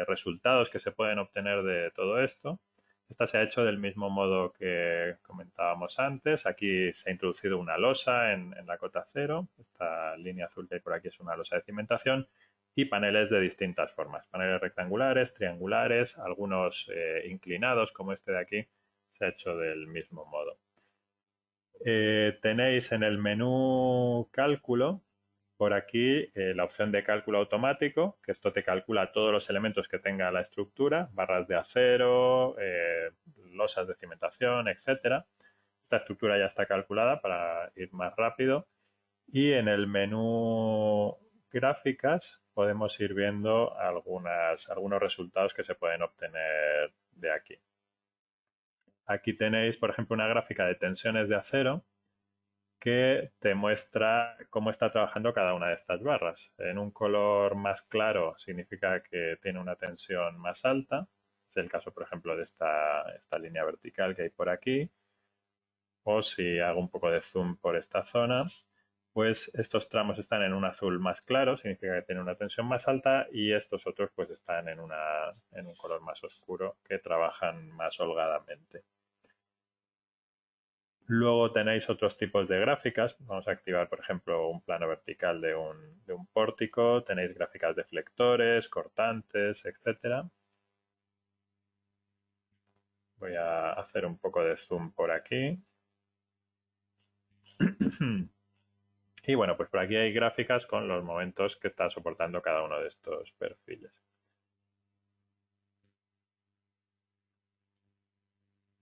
resultados que se pueden obtener de todo esto. Esta se ha hecho del mismo modo que comentábamos antes. Aquí se ha introducido una losa en la cota 0. Esta línea azul que hay por aquí es una losa de cimentación y paneles de distintas formas. Paneles rectangulares, triangulares, algunos inclinados como este de aquí. Se ha hecho del mismo modo. Tenéis en el menú cálculo por aquí la opción de cálculo automático, que esto te calcula todos los elementos que tenga la estructura, barras de acero, losas de cimentación, etcétera. Esta estructura ya está calculada para ir más rápido. Y en el menú gráficas podemos ir viendo algunos resultados que se pueden obtener de aquí. Aquí tenéis, por ejemplo, una gráfica de tensiones de acero que te muestra cómo está trabajando cada una de estas barras. En un color más claro significa que tiene una tensión más alta. Es el caso, por ejemplo, de esta línea vertical que hay por aquí. O si hago un poco de zoom por esta zona, pues estos tramos están en un azul más claro, significa que tiene una tensión más alta, y estos otros pues están en un color más oscuro, que trabajan más holgadamente. Luego tenéis otros tipos de gráficas. Vamos a activar, por ejemplo, un plano vertical de un pórtico. Tenéis gráficas de flectores, cortantes, etcétera. Voy a hacer un poco de zoom por aquí. Y bueno, pues por aquí hay gráficas con los momentos que está soportando cada uno de estos perfiles.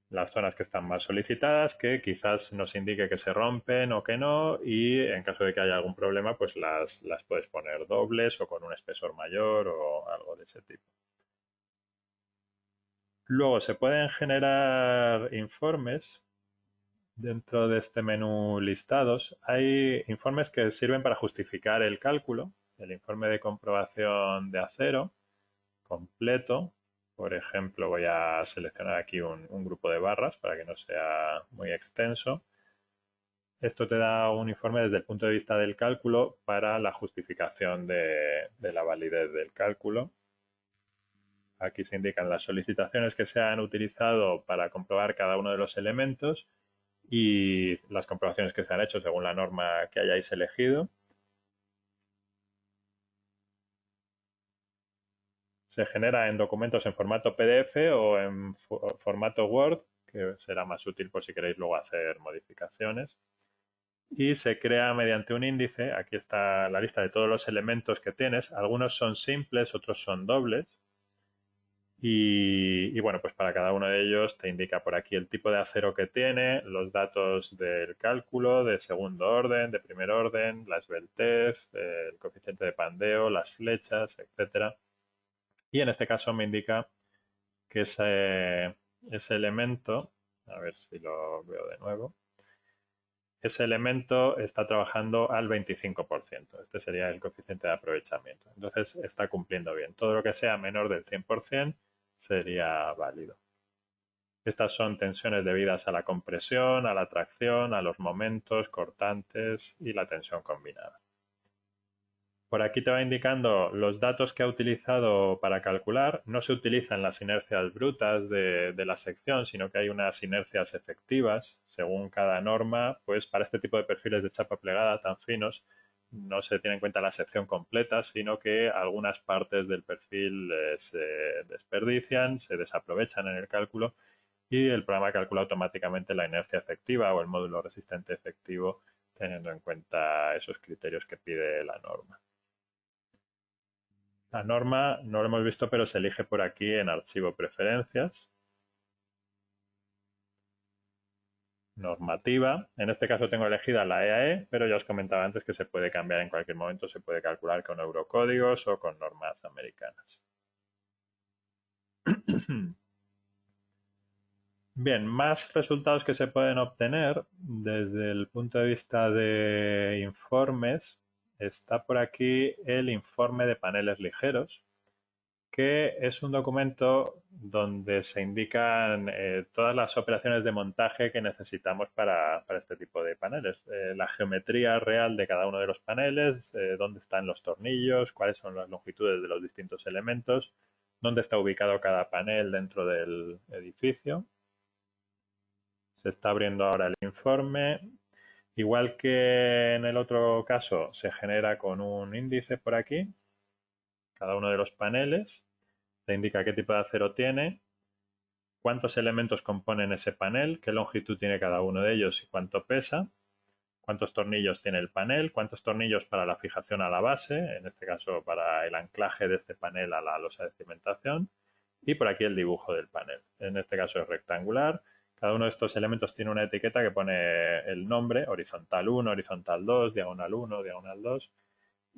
Las zonas que están más solicitadas, que quizás nos indique que se rompen o que no, y en caso de que haya algún problema, pues las puedes poner dobles o con un espesor mayor o algo de ese tipo. Luego se pueden generar informes dentro de este menú listados. Hay informes que sirven para justificar el cálculo. El informe de comprobación de acero completo. Por ejemplo, voy a seleccionar aquí un grupo de barras para que no sea muy extenso. Esto te da un informe desde el punto de vista del cálculo para la justificación de la validez del cálculo. Aquí se indican las solicitaciones que se han utilizado para comprobar cada uno de los elementos y las comprobaciones que se han hecho según la norma que hayáis elegido. Se genera en documentos en formato PDF o en formato Word, que será más útil por si queréis luego hacer modificaciones. Y se crea mediante un índice. Aquí está la lista de todos los elementos que tienes. Algunos son simples, otros son dobles. Y bueno, pues para cada uno de ellos te indica por aquí el tipo de acero que tiene, los datos del cálculo, de segundo orden, de primer orden, la esbeltez, el coeficiente de pandeo, las flechas, etcétera. Y en este caso me indica que ese elemento, a ver si lo veo de nuevo, ese elemento está trabajando al 25%. Este sería el coeficiente de aprovechamiento. Entonces está cumpliendo bien. Todo lo que sea menor del 100% sería válido. Estas son tensiones debidas a la compresión, a la tracción, a los momentos cortantes y la tensión combinada. Por aquí te va indicando los datos que ha utilizado para calcular. No se utilizan las inercias brutas de la sección, sino que hay unas inercias efectivas según cada norma. Pues para este tipo de perfiles de chapa plegada tan finos no se tiene en cuenta la sección completa, sino que algunas partes del perfil se desperdician, se desaprovechan en el cálculo, y el programa calcula automáticamente la inercia efectiva o el módulo resistente efectivo, teniendo en cuenta esos criterios que pide la norma. La norma no lo hemos visto, pero se elige por aquí en archivo preferencias. Normativa. En este caso tengo elegida la EAE, pero ya os comentaba antes que se puede cambiar en cualquier momento, se puede calcular con eurocódigos o con normas americanas. Bien, más resultados que se pueden obtener desde el punto de vista de informes. Está por aquí el informe de paneles ligeros, que es un documento donde se indican todas las operaciones de montaje que necesitamos para este tipo de paneles. La geometría real de cada uno de los paneles, dónde están los tornillos, cuáles son las longitudes de los distintos elementos, dónde está ubicado cada panel dentro del edificio. Se está abriendo ahora el informe. Igual que en el otro caso, se genera con un índice por aquí, cada uno de los paneles. Te indica qué tipo de acero tiene, cuántos elementos componen ese panel, qué longitud tiene cada uno de ellos y cuánto pesa, cuántos tornillos tiene el panel, cuántos tornillos para la fijación a la base, en este caso para el anclaje de este panel a la losa de cimentación, y por aquí el dibujo del panel. En este caso es rectangular. Cada uno de estos elementos tiene una etiqueta que pone el nombre, horizontal 1, horizontal 2, diagonal 1, diagonal 2,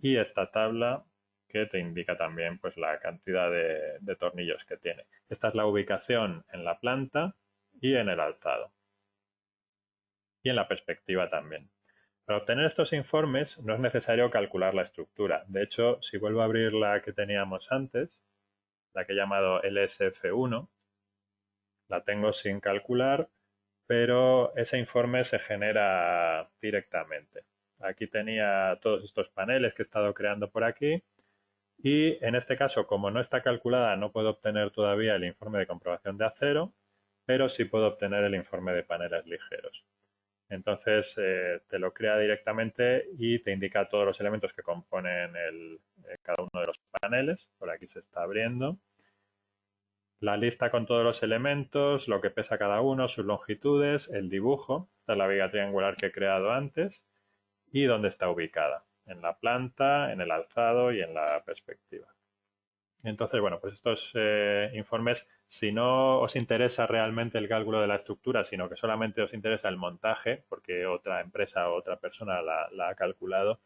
y esta tabla que te indica también pues la cantidad de tornillos que tiene. Esta es la ubicación en la planta y en el alzado. Y en la perspectiva también. Para obtener estos informes no es necesario calcular la estructura. De hecho, si vuelvo a abrir la que teníamos antes, la que he llamado LSF1, la tengo sin calcular, pero ese informe se genera directamente. Aquí tenía todos estos paneles que he estado creando por aquí y en este caso, como no está calculada, no puedo obtener todavía el informe de comprobación de acero, pero sí puedo obtener el informe de paneles ligeros. Entonces te lo crea directamente y te indica todos los elementos que componen cada uno de los paneles. Por aquí se está abriendo. La lista con todos los elementos, lo que pesa cada uno, sus longitudes, el dibujo, esta es la viga triangular que he creado antes, y dónde está ubicada, en la planta, en el alzado y en la perspectiva. Entonces, bueno, pues estos informes, si no os interesa realmente el cálculo de la estructura, sino que solamente os interesa el montaje, porque otra empresa o otra persona la ha calculado,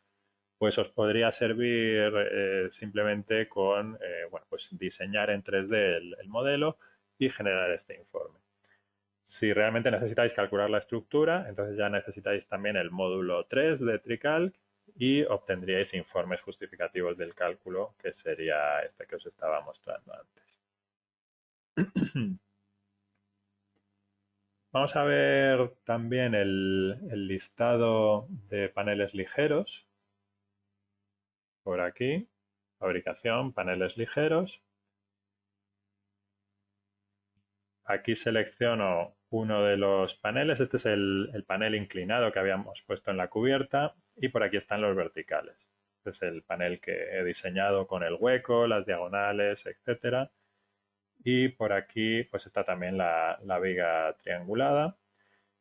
pues os podría servir simplemente con bueno, pues diseñar en 3D el modelo y generar este informe. Si realmente necesitáis calcular la estructura, entonces ya necesitáis también el módulo 3 de TreeCalc y obtendríais informes justificativos del cálculo, que sería este que os estaba mostrando antes. Vamos a ver también el listado de paneles ligeros. Por aquí, fabricación, paneles ligeros. Aquí selecciono uno de los paneles. Este es el panel inclinado que habíamos puesto en la cubierta y por aquí están los verticales. Este es el panel que he diseñado con el hueco, las diagonales, etcétera. Y por aquí pues está también la viga triangulada.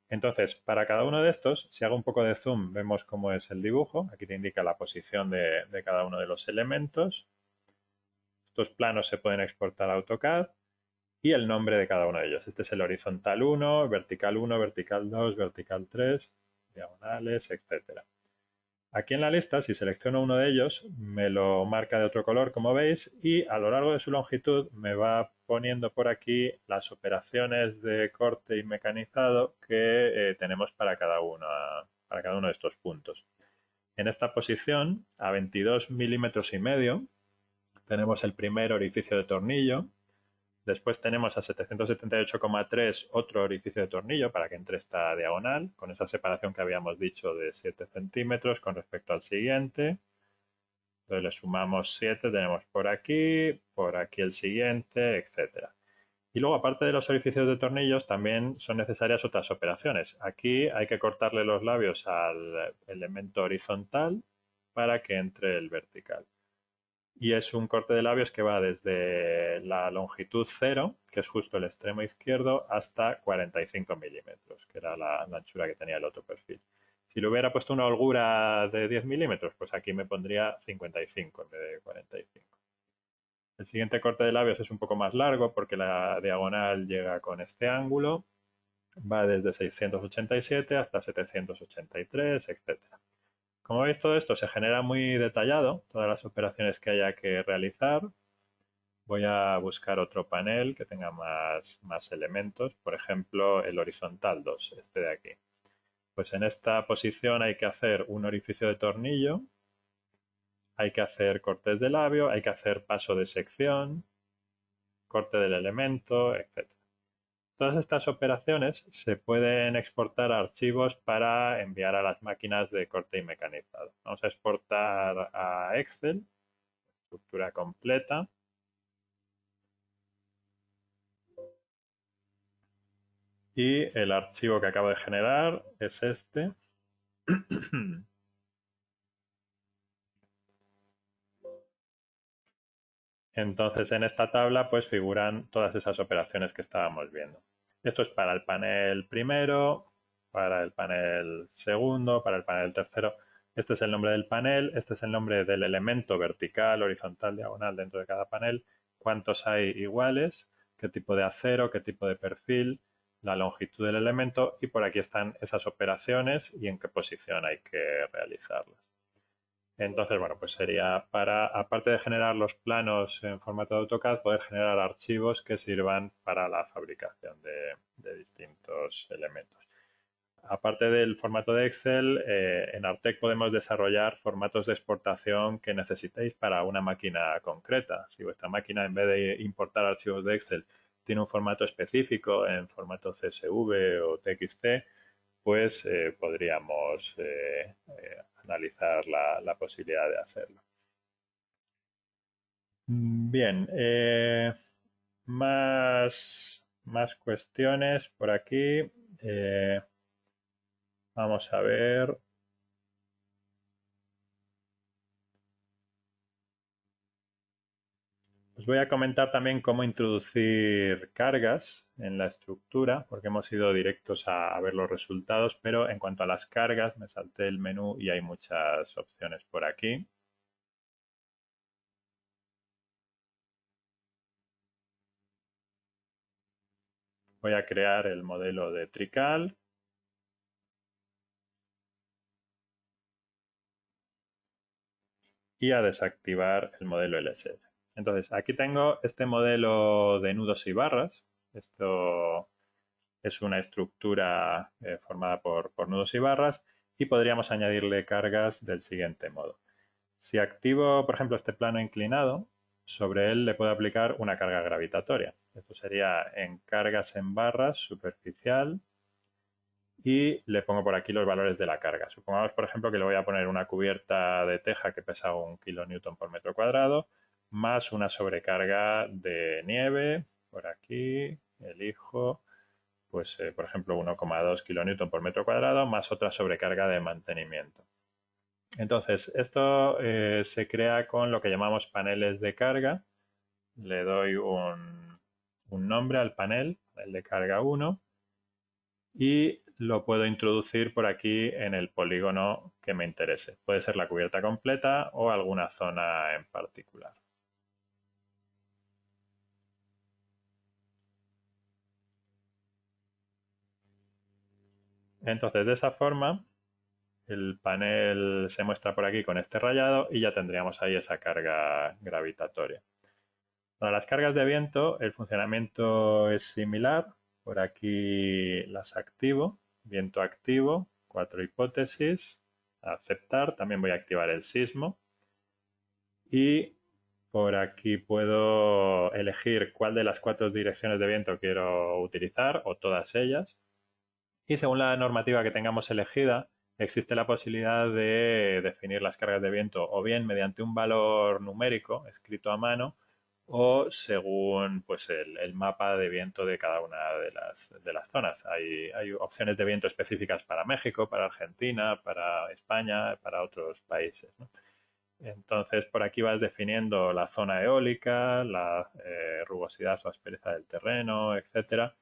Entonces, para cada uno de estos, si hago un poco de zoom, vemos cómo es el dibujo. Aquí te indica la posición de cada uno de los elementos. Estos planos se pueden exportar a AutoCAD y el nombre de cada uno de ellos. Este es el horizontal 1, vertical 2, vertical 3, diagonales, etcétera. Aquí en la lista, si selecciono uno de ellos, me lo marca de otro color, como veis, y a lo largo de su longitud me va poniendo por aquí las operaciones de corte y mecanizado que tenemos para cada uno de estos puntos. En esta posición, a 22 milímetros y medio, tenemos el primer orificio de tornillo. Después tenemos a 778,3 otro orificio de tornillo para que entre esta diagonal, con esa separación que habíamos dicho de 7 centímetros con respecto al siguiente. Entonces le sumamos 7, tenemos por aquí el siguiente, etcétera. Y luego, aparte de los orificios de tornillos, también son necesarias otras operaciones. Aquí hay que cortarle los labios al elemento horizontal para que entre el vertical. Y es un corte de labios que va desde la longitud 0, que es justo el extremo izquierdo, hasta 45 milímetros, que era la anchura que tenía el otro perfil. Si le hubiera puesto una holgura de 10 milímetros, pues aquí me pondría 55 en vez de 45. El siguiente corte de labios es un poco más largo porque la diagonal llega con este ángulo, va desde 687 hasta 783, etcétera. Como veis, todo esto se genera muy detallado, todas las operaciones que haya que realizar. Voy a buscar otro panel que tenga más elementos, por ejemplo, el horizontal 2, este de aquí. Pues en esta posición hay que hacer un orificio de tornillo, hay que hacer cortes de labio, hay que hacer paso de sección, corte del elemento, etc. Todas estas operaciones se pueden exportar a archivos para enviar a las máquinas de corte y mecanizado. Vamos a exportar a Excel, estructura completa. Y el archivo que acabo de generar es este. Entonces en esta tabla pues figuran todas esas operaciones que estábamos viendo. Esto es para el panel primero, para el panel segundo, para el panel tercero. Este es el nombre del panel, este es el nombre del elemento vertical, horizontal, diagonal dentro de cada panel, cuántos hay iguales, qué tipo de acero, qué tipo de perfil, la longitud del elemento y por aquí están esas operaciones y en qué posición hay que realizarlas. Entonces, bueno, pues sería para, aparte de generar los planos en formato de AutoCAD, poder generar archivos que sirvan para la fabricación de distintos elementos. Aparte del formato de Excel, en Artec podemos desarrollar formatos de exportación que necesitéis para una máquina concreta. Si vuestra máquina, en vez de importar archivos de Excel, tiene un formato específico en formato CSV o TXT, pues podríamos analizar la posibilidad de hacerlo. Bien, más cuestiones por aquí. Vamos a ver. Os voy a comentar también cómo introducir cargas en la estructura, porque hemos ido directos a ver los resultados, pero en cuanto a las cargas, me salté el menú y hay muchas opciones por aquí. Voy a crear el modelo de Trical y a desactivar el modelo LSL. Entonces, aquí tengo este modelo de nudos y barras. Esto es una estructura formada por nudos y barras y podríamos añadirle cargas del siguiente modo. Si activo, por ejemplo, este plano inclinado, sobre él le puedo aplicar una carga gravitatoria. Esto sería en cargas en barras, superficial, y le pongo por aquí los valores de la carga. Supongamos, por ejemplo, que le voy a poner una cubierta de teja que pesa 1 kN por metro cuadrado, más una sobrecarga de nieve, por aquí, elijo, pues, por ejemplo, 1,2 kN por metro cuadrado, más otra sobrecarga de mantenimiento. Entonces, esto se crea con lo que llamamos paneles de carga. Le doy un nombre al panel, el de carga 1, y lo puedo introducir por aquí en el polígono que me interese. Puede ser la cubierta completa o alguna zona en particular. Entonces, de esa forma, el panel se muestra por aquí con este rayado y ya tendríamos ahí esa carga gravitatoria. Para las cargas de viento, el funcionamiento es similar. Por aquí las activo, viento activo, 4 hipótesis, aceptar, también voy a activar el sismo y por aquí puedo elegir cuál de las 4 direcciones de viento quiero utilizar o todas ellas. Y según la normativa que tengamos elegida, existe la posibilidad de definir las cargas de viento o bien mediante un valor numérico escrito a mano o según pues el mapa de viento de cada una de las zonas. Hay opciones de viento específicas para México, para Argentina, para España, para otros países, ¿no? Entonces, por aquí vas definiendo la zona eólica, la rugosidad o aspereza del terreno, etcétera.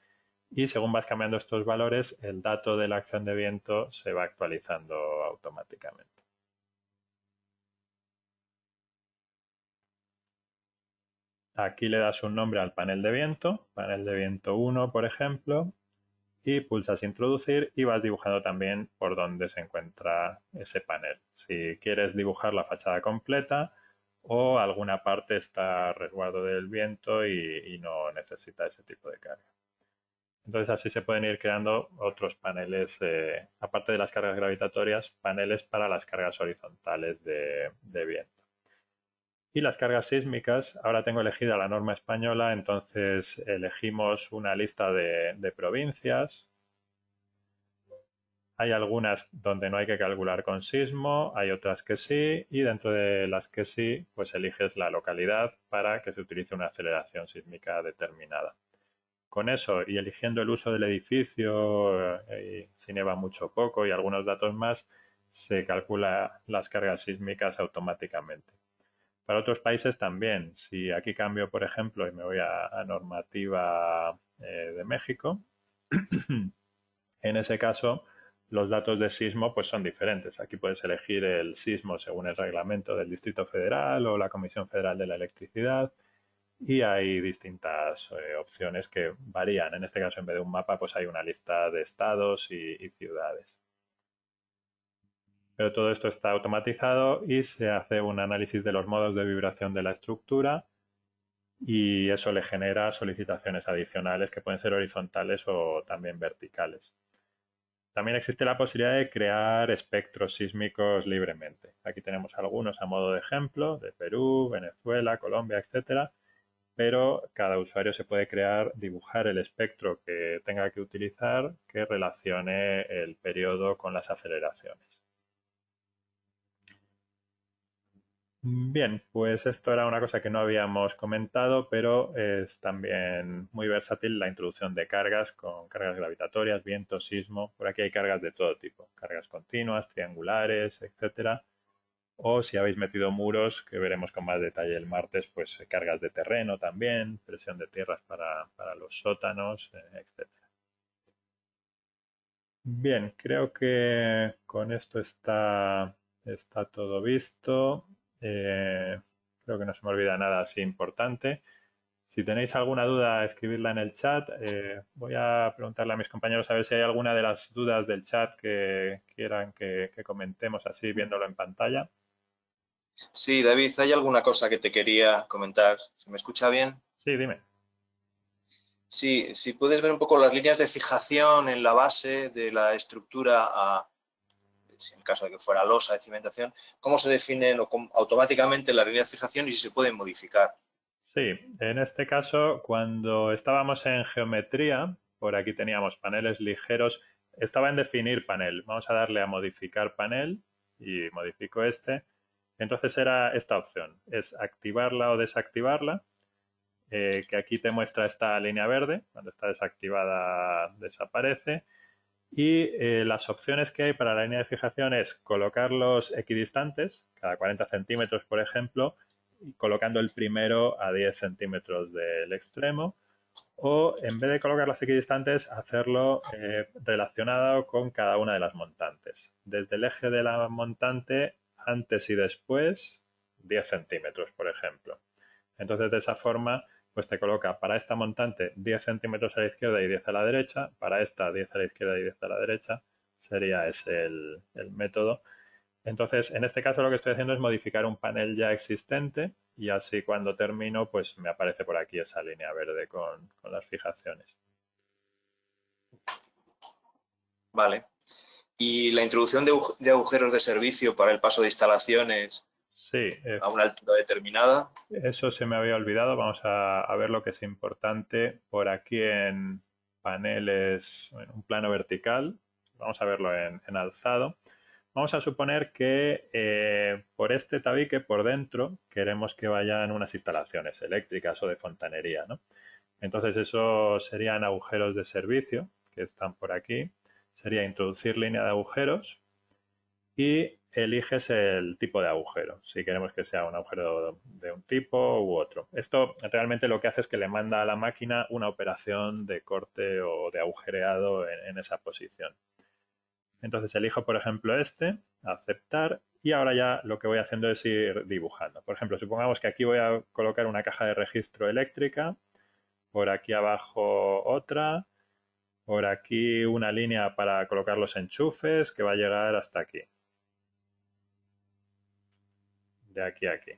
Y según vas cambiando estos valores, el dato de la acción de viento se va actualizando automáticamente. Aquí le das un nombre al panel de viento 1, por ejemplo, y pulsas introducir y vas dibujando también por dónde se encuentra ese panel. Si quieres dibujar la fachada completa o alguna parte está a resguardo del viento y no necesita ese tipo de carga. Entonces así se pueden ir creando otros paneles, aparte de las cargas gravitatorias, paneles para las cargas horizontales de viento. Y las cargas sísmicas, ahora tengo elegida la norma española, entonces elegimos una lista de provincias. Hay algunas donde no hay que calcular con sismo, hay otras que sí, y dentro de las que sí, pues eliges la localidad para que se utilice una aceleración sísmica determinada. Con eso y eligiendo el uso del edificio, si neva mucho o poco y algunos datos más, se calcula las cargas sísmicas automáticamente. Para otros países también. Si aquí cambio, por ejemplo, y me voy a normativa de México, en ese caso los datos de sismo pues son diferentes. Aquí puedes elegir el sismo según el reglamento del Distrito Federal o la Comisión Federal de la Electricidad y hay distintas opciones que varían. En este caso, en vez de un mapa, pues hay una lista de estados y ciudades. Pero todo esto está automatizado y se hace un análisis de los modos de vibración de la estructura y eso le genera solicitaciones adicionales que pueden ser horizontales o también verticales. También existe la posibilidad de crear espectros sísmicos libremente. Aquí tenemos algunos a modo de ejemplo, de Perú, Venezuela, Colombia, etcétera, pero cada usuario se puede dibujar el espectro que tenga que utilizar que relacione el periodo con las aceleraciones. Bien, pues esto era una cosa que no habíamos comentado, pero es también muy versátil la introducción de cargas con cargas gravitatorias, viento, sismo. Por aquí hay cargas de todo tipo, cargas continuas, triangulares, etcétera. O si habéis metido muros, que veremos con más detalle el martes, pues cargas de terreno también, presión de tierras para los sótanos, etcétera. Bien, creo que con esto está todo visto. Eh, Creo que no se me olvida nada así importante. Si tenéis alguna duda, escribidla en el chat. Voy a preguntarle a mis compañeros a ver si hay alguna de las dudas del chat que quieran que comentemos así viéndolo en pantalla. Sí, David, hay alguna cosa que te quería comentar. ¿Se me escucha bien? Sí, dime. Sí, si puedes ver un poco las líneas de fijación en la base de la estructura, si en el caso de que fuera losa de cimentación, cómo se definen automáticamente las líneas de fijación y si se pueden modificar. Sí, en este caso, cuando estábamos en geometría, por aquí teníamos paneles ligeros, estaba en definir panel. Vamos a darle a modificar panel y modifico este. Entonces era esta opción, es activarla o desactivarla, que aquí te muestra esta línea verde, cuando está desactivada desaparece. Y las opciones que hay para la línea de fijación es colocarlos equidistantes, cada 40 centímetros, por ejemplo, y colocando el primero a 10 centímetros del extremo, o en vez de colocarlas equidistantes, hacerlo relacionado con cada una de las montantes. Desde el eje de la montante, antes y después, 10 centímetros, por ejemplo. Entonces, de esa forma, pues te coloca para esta montante 10 centímetros a la izquierda y 10 a la derecha, para esta 10 a la izquierda y 10 a la derecha, sería ese el método. Entonces, en este caso lo que estoy haciendo es modificar un panel ya existente y así cuando termino, pues me aparece por aquí esa línea verde con las fijaciones. Vale. Y la introducción de agujeros de servicio para el paso de instalaciones Sí, a una altura determinada. eso se me había olvidado. Vamos a ver lo que es importante por aquí en paneles, en un plano vertical. Vamos a verlo en alzado. Vamos a suponer que por este tabique, por dentro, queremos que vayan unas instalaciones eléctricas o de fontanería, ¿no? Entonces, eso serían agujeros de servicio que están por aquí. Sería introducir línea de agujeros y eliges el tipo de agujero, si queremos que sea un agujero de un tipo u otro. Esto realmente lo que hace es que le manda a la máquina una operación de corte o de agujereado en esa posición. Entonces elijo, por ejemplo, este, aceptar, y ahora ya lo que voy haciendo es ir dibujando. Por ejemplo, supongamos que aquí voy a colocar una caja de registro eléctrica, por aquí abajo otra, por aquí una línea para colocar los enchufes que va a llegar hasta aquí, de aquí a aquí.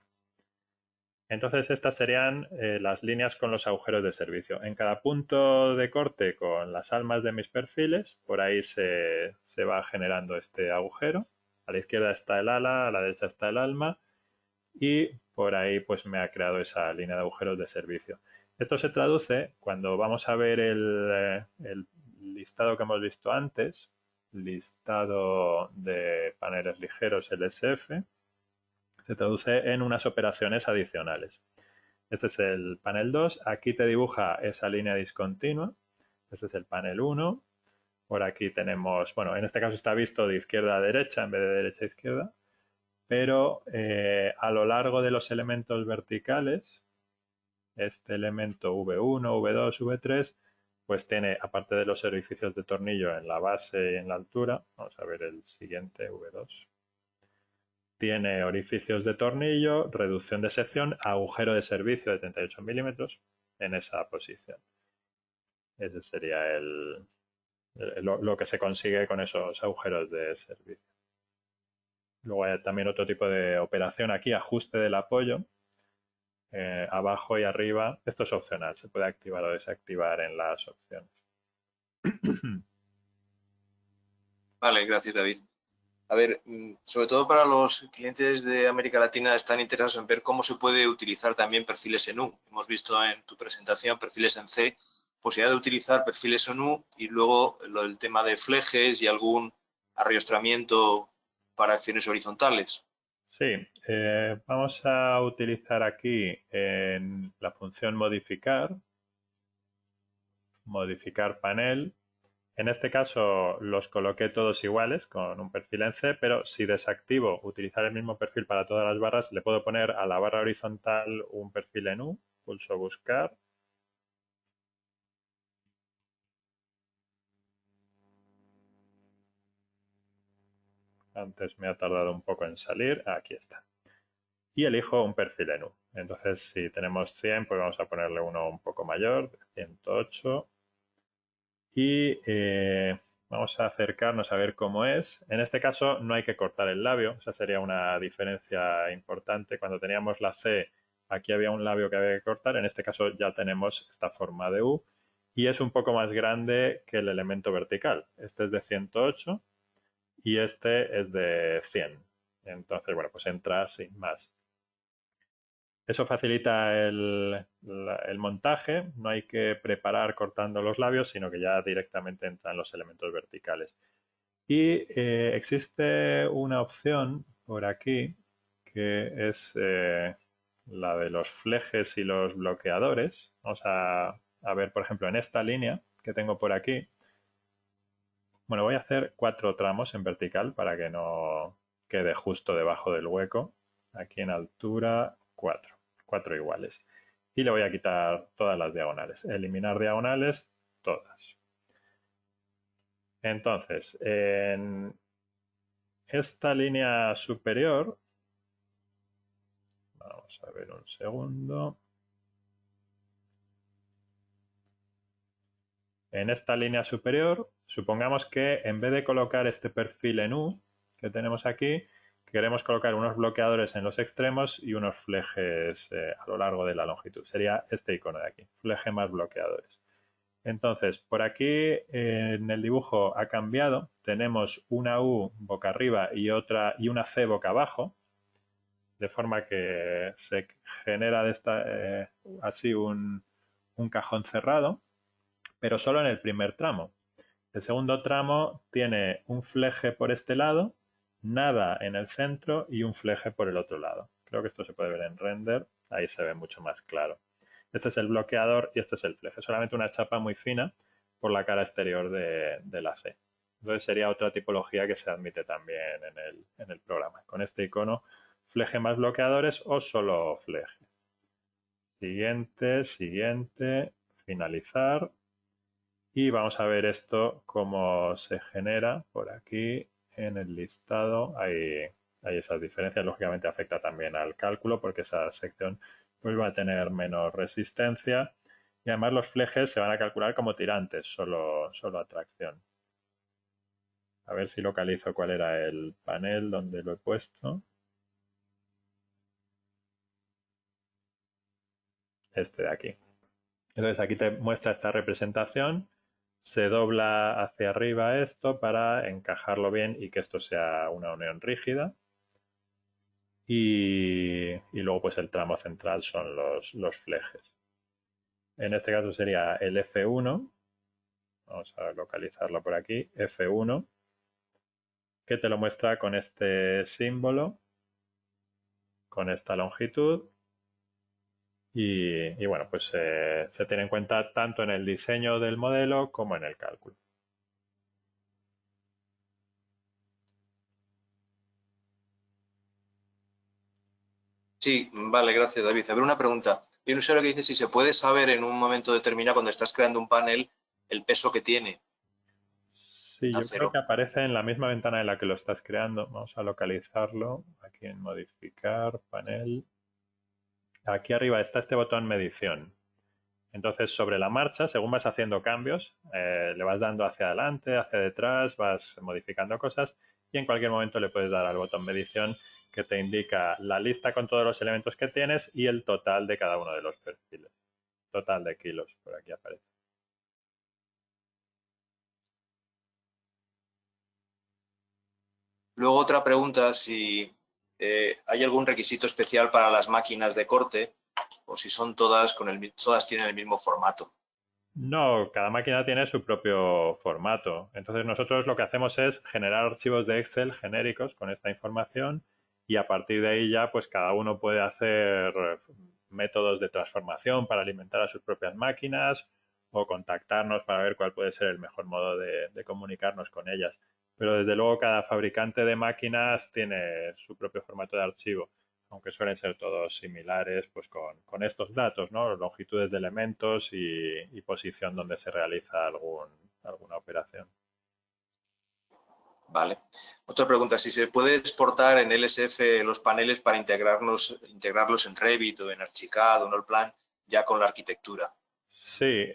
Entonces estas serían las líneas con los agujeros de servicio. En cada punto de corte con las almas de mis perfiles, por ahí se va generando este agujero. A la izquierda está el ala, a la derecha está el alma y por ahí pues me ha creado esa línea de agujeros de servicio. Esto se traduce cuando vamos a ver el listado que hemos visto antes, listado de paneles ligeros LSF, se traduce en unas operaciones adicionales. Este es el panel 2. Aquí te dibuja esa línea discontinua. Este es el panel 1. Por aquí tenemos, bueno, en este caso está visto de izquierda a derecha en vez de derecha a izquierda, pero a lo largo de los elementos verticales, este elemento V1, V2, V3, pues tiene, aparte de los orificios de tornillo en la base y en la altura, vamos a ver el siguiente, V2, tiene orificios de tornillo, reducción de sección, agujero de servicio de 38 milímetros en esa posición. Ese sería lo que se consigue con esos agujeros de servicio. Luego hay también otro tipo de operación aquí, ajuste del apoyo, abajo y arriba. Esto es opcional, se puede activar o desactivar en las opciones. Vale, gracias, David. A ver, sobre todo para los clientes de América Latina están interesados en ver cómo se puede utilizar también perfiles en U. Hemos visto en tu presentación perfiles en C, posibilidad de utilizar perfiles en U y luego el tema de flejes y algún arrastramiento para acciones horizontales. Sí, vamos a utilizar aquí en la función modificar panel. En este caso los coloqué todos iguales con un perfil en C, pero si desactivo utilizar el mismo perfil para todas las barras, le puedo poner a la barra horizontal un perfil en U, pulso buscar. Antes me ha tardado un poco en salir, aquí está. Y elijo un perfil en U. Entonces si tenemos 100, pues vamos a ponerle uno un poco mayor, 108. Y vamos a acercarnos a ver cómo es. En este caso no hay que cortar el labio, esa sería una diferencia importante. Cuando teníamos la C, aquí había un labio que había que cortar, en este caso ya tenemos esta forma de U y es un poco más grande que el elemento vertical. Este es de 108 y este es de 100. Entonces, bueno, pues entra sin más. Eso facilita el montaje, no hay que preparar cortando los labios, sino que ya directamente entran los elementos verticales. Y existe una opción por aquí que es la de los flejes y los bloqueadores. Vamos a ver, por ejemplo, en esta línea que tengo por aquí. Bueno, voy a hacer 4 tramos en vertical para que no quede justo debajo del hueco. Aquí en altura 4 iguales. Y le voy a quitar todas las diagonales. Eliminar diagonales, todas. Entonces, en esta línea superior, vamos a ver un segundo. En esta línea superior, supongamos que en vez de colocar este perfil en U que tenemos aquí, queremos colocar unos bloqueadores en los extremos y unos flejes a lo largo de la longitud. Sería este icono de aquí, fleje más bloqueadores. Entonces, por aquí en el dibujo ha cambiado. Tenemos una U boca arriba y una C boca abajo, de forma que se genera así un cajón cerrado, pero solo en el primer tramo. El segundo tramo tiene un fleje por este lado, nada en el centro y un fleje por el otro lado. Creo que esto se puede ver en render, ahí se ve mucho más claro. Este es el bloqueador y este es el fleje, solamente una chapa muy fina por la cara exterior de la C. Entonces sería otra tipología que se admite también en el programa. Con este icono, fleje más bloqueadores o solo fleje. Siguiente, finalizar. Y vamos a ver esto cómo se genera por aquí en el listado. Hay esas diferencias, lógicamente afecta también al cálculo porque esa sección pues va a tener menos resistencia y además los flejes se van a calcular como tirantes, solo atracción. A ver si localizo cuál era el panel donde lo he puesto. Este de aquí. Entonces aquí te muestra esta representación, se dobla hacia arriba esto para encajarlo bien y que esto sea una unión rígida. Y luego pues el tramo central son los flejes. En este caso sería el F1, vamos a localizarlo por aquí, F1, que te lo muestra con este símbolo, con esta longitud. Y bueno, pues se tiene en cuenta tanto en el diseño del modelo como en el cálculo. Sí, vale, gracias, David. A ver, una pregunta. Hay un usuario que dice si se puede saber en un momento determinado, cuando estás creando un panel, el peso que tiene Sí, yo creo acero. que aparece en la misma ventana en la que lo estás creando. Vamos a localizarlo aquí en modificar, panel. Aquí arriba está este botón medición. Entonces, sobre la marcha, según vas haciendo cambios, le vas dando hacia adelante, hacia detrás, vas modificando cosas y en cualquier momento le puedes dar al botón medición que te indica la lista con todos los elementos que tienes y el total de cada uno de los perfiles. Total de kilos, por aquí aparece. Luego otra pregunta, si hay algún requisito especial para las máquinas de corte o si son todas todas tienen el mismo formato. No, cada máquina tiene su propio formato. Entonces nosotros lo que hacemos es generar archivos de Excel genéricos con esta información y a partir de ahí ya pues cada uno puede hacer métodos de transformación para alimentar a sus propias máquinas o contactarnos para ver cuál puede ser el mejor modo de comunicarnos con ellas. Pero desde luego cada fabricante de máquinas tiene su propio formato de archivo, aunque suelen ser todos similares, pues con estos datos, ¿no? Longitudes de elementos y posición donde se realiza alguna operación. Vale. Otra pregunta, si se puede exportar en LSF los paneles para integrarlos en Revit o en Archicad o en Allplan ya con la arquitectura. Sí,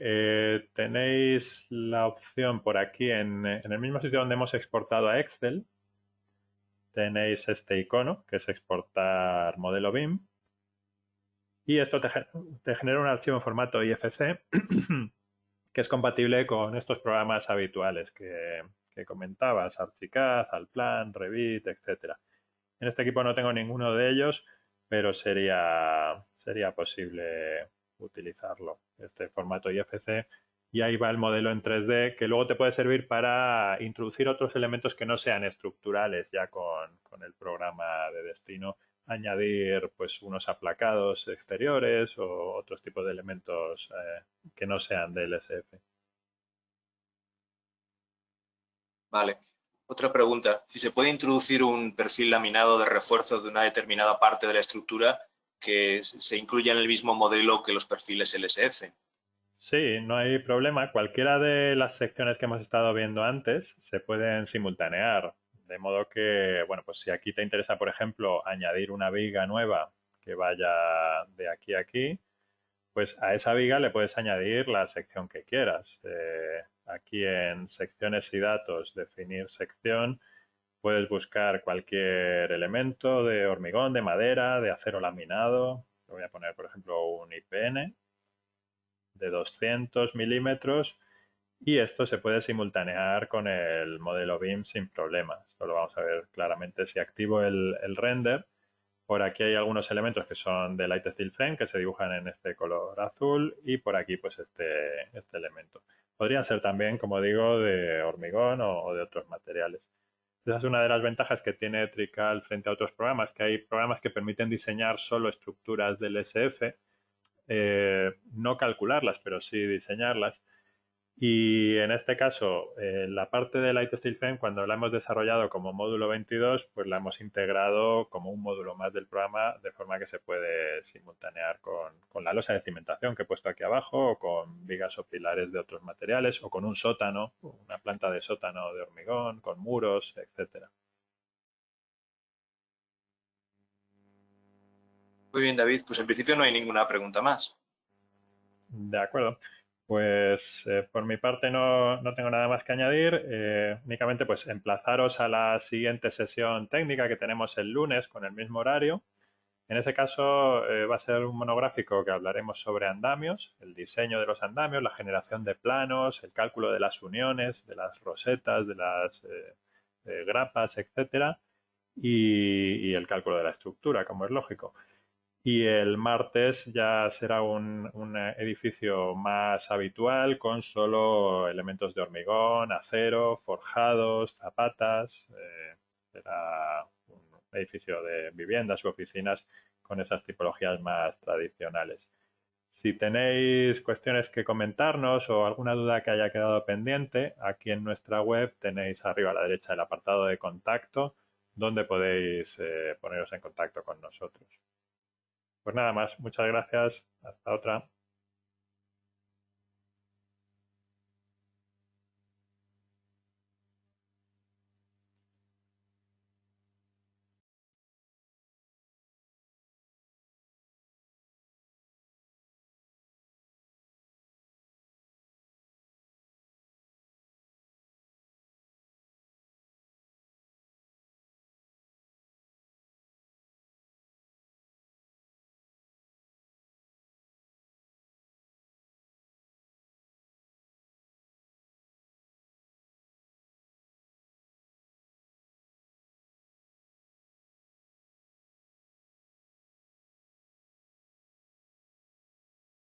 tenéis la opción por aquí en el mismo sitio donde hemos exportado a Excel. Tenéis este icono que es exportar modelo BIM y esto te genera un archivo en formato IFC que es compatible con estos programas habituales que comentabas, Archicad, Allplan, Revit, etcétera. En este equipo no tengo ninguno de ellos, pero sería posible utilizarlo, este formato IFC. Y ahí va el modelo en 3D que luego te puede servir para introducir otros elementos que no sean estructurales ya con el programa de destino, añadir pues unos aplacados exteriores o otros tipos de elementos que no sean de LSF. Vale. Otra pregunta, si se puede introducir un perfil laminado de refuerzo de una determinada parte de la estructura que se incluya en el mismo modelo que los perfiles LSF. Sí, no hay problema. Cualquiera de las secciones que hemos estado viendo antes se pueden simultanear. De modo que, bueno, pues si aquí te interesa, por ejemplo, añadir una viga nueva que vaya de aquí a aquí, pues a esa viga le puedes añadir la sección que quieras. Aquí en secciones y datos, definir sección, puedes buscar cualquier elemento de hormigón, de madera, de acero laminado. Le voy a poner, por ejemplo, un IPN de 200 milímetros y esto se puede simultanear con el modelo BIM sin problema. Esto lo vamos a ver claramente si activo el render. Por aquí hay algunos elementos que son de Light Steel Frame que se dibujan en este color azul y por aquí pues este elemento. Podrían ser también, como digo, de hormigón o de otros materiales. Esa es una de las ventajas que tiene Trical frente a otros programas, que hay programas que permiten diseñar solo estructuras del SF, no calcularlas, pero sí diseñarlas. Y en este caso, la parte de Light Steel Frame, cuando la hemos desarrollado como módulo 22, pues la hemos integrado como un módulo más del programa, de forma que se puede simultanear con la losa de cimentación que he puesto aquí abajo, o con vigas o pilares de otros materiales, o con un sótano, una planta de sótano de hormigón, con muros, etcétera. Muy bien, David, pues en principio no hay ninguna pregunta más. De acuerdo. Pues por mi parte no tengo nada más que añadir. Únicamente pues emplazaros a la siguiente sesión técnica que tenemos el lunes con el mismo horario. En ese caso va a ser un monográfico que hablaremos sobre andamios, el diseño de los andamios, la generación de planos, el cálculo de las uniones, de las rosetas, de las grapas, etcétera, y el cálculo de la estructura, como es lógico. Y el martes ya será un edificio más habitual con solo elementos de hormigón, acero, forjados, zapatas. Será un edificio de viviendas u oficinas con esas tipologías más tradicionales. Si tenéis cuestiones que comentarnos o alguna duda que haya quedado pendiente, aquí en nuestra web tenéis arriba a la derecha el apartado de contacto donde podéis poneros en contacto con nosotros. Pues nada más, muchas gracias, hasta otra.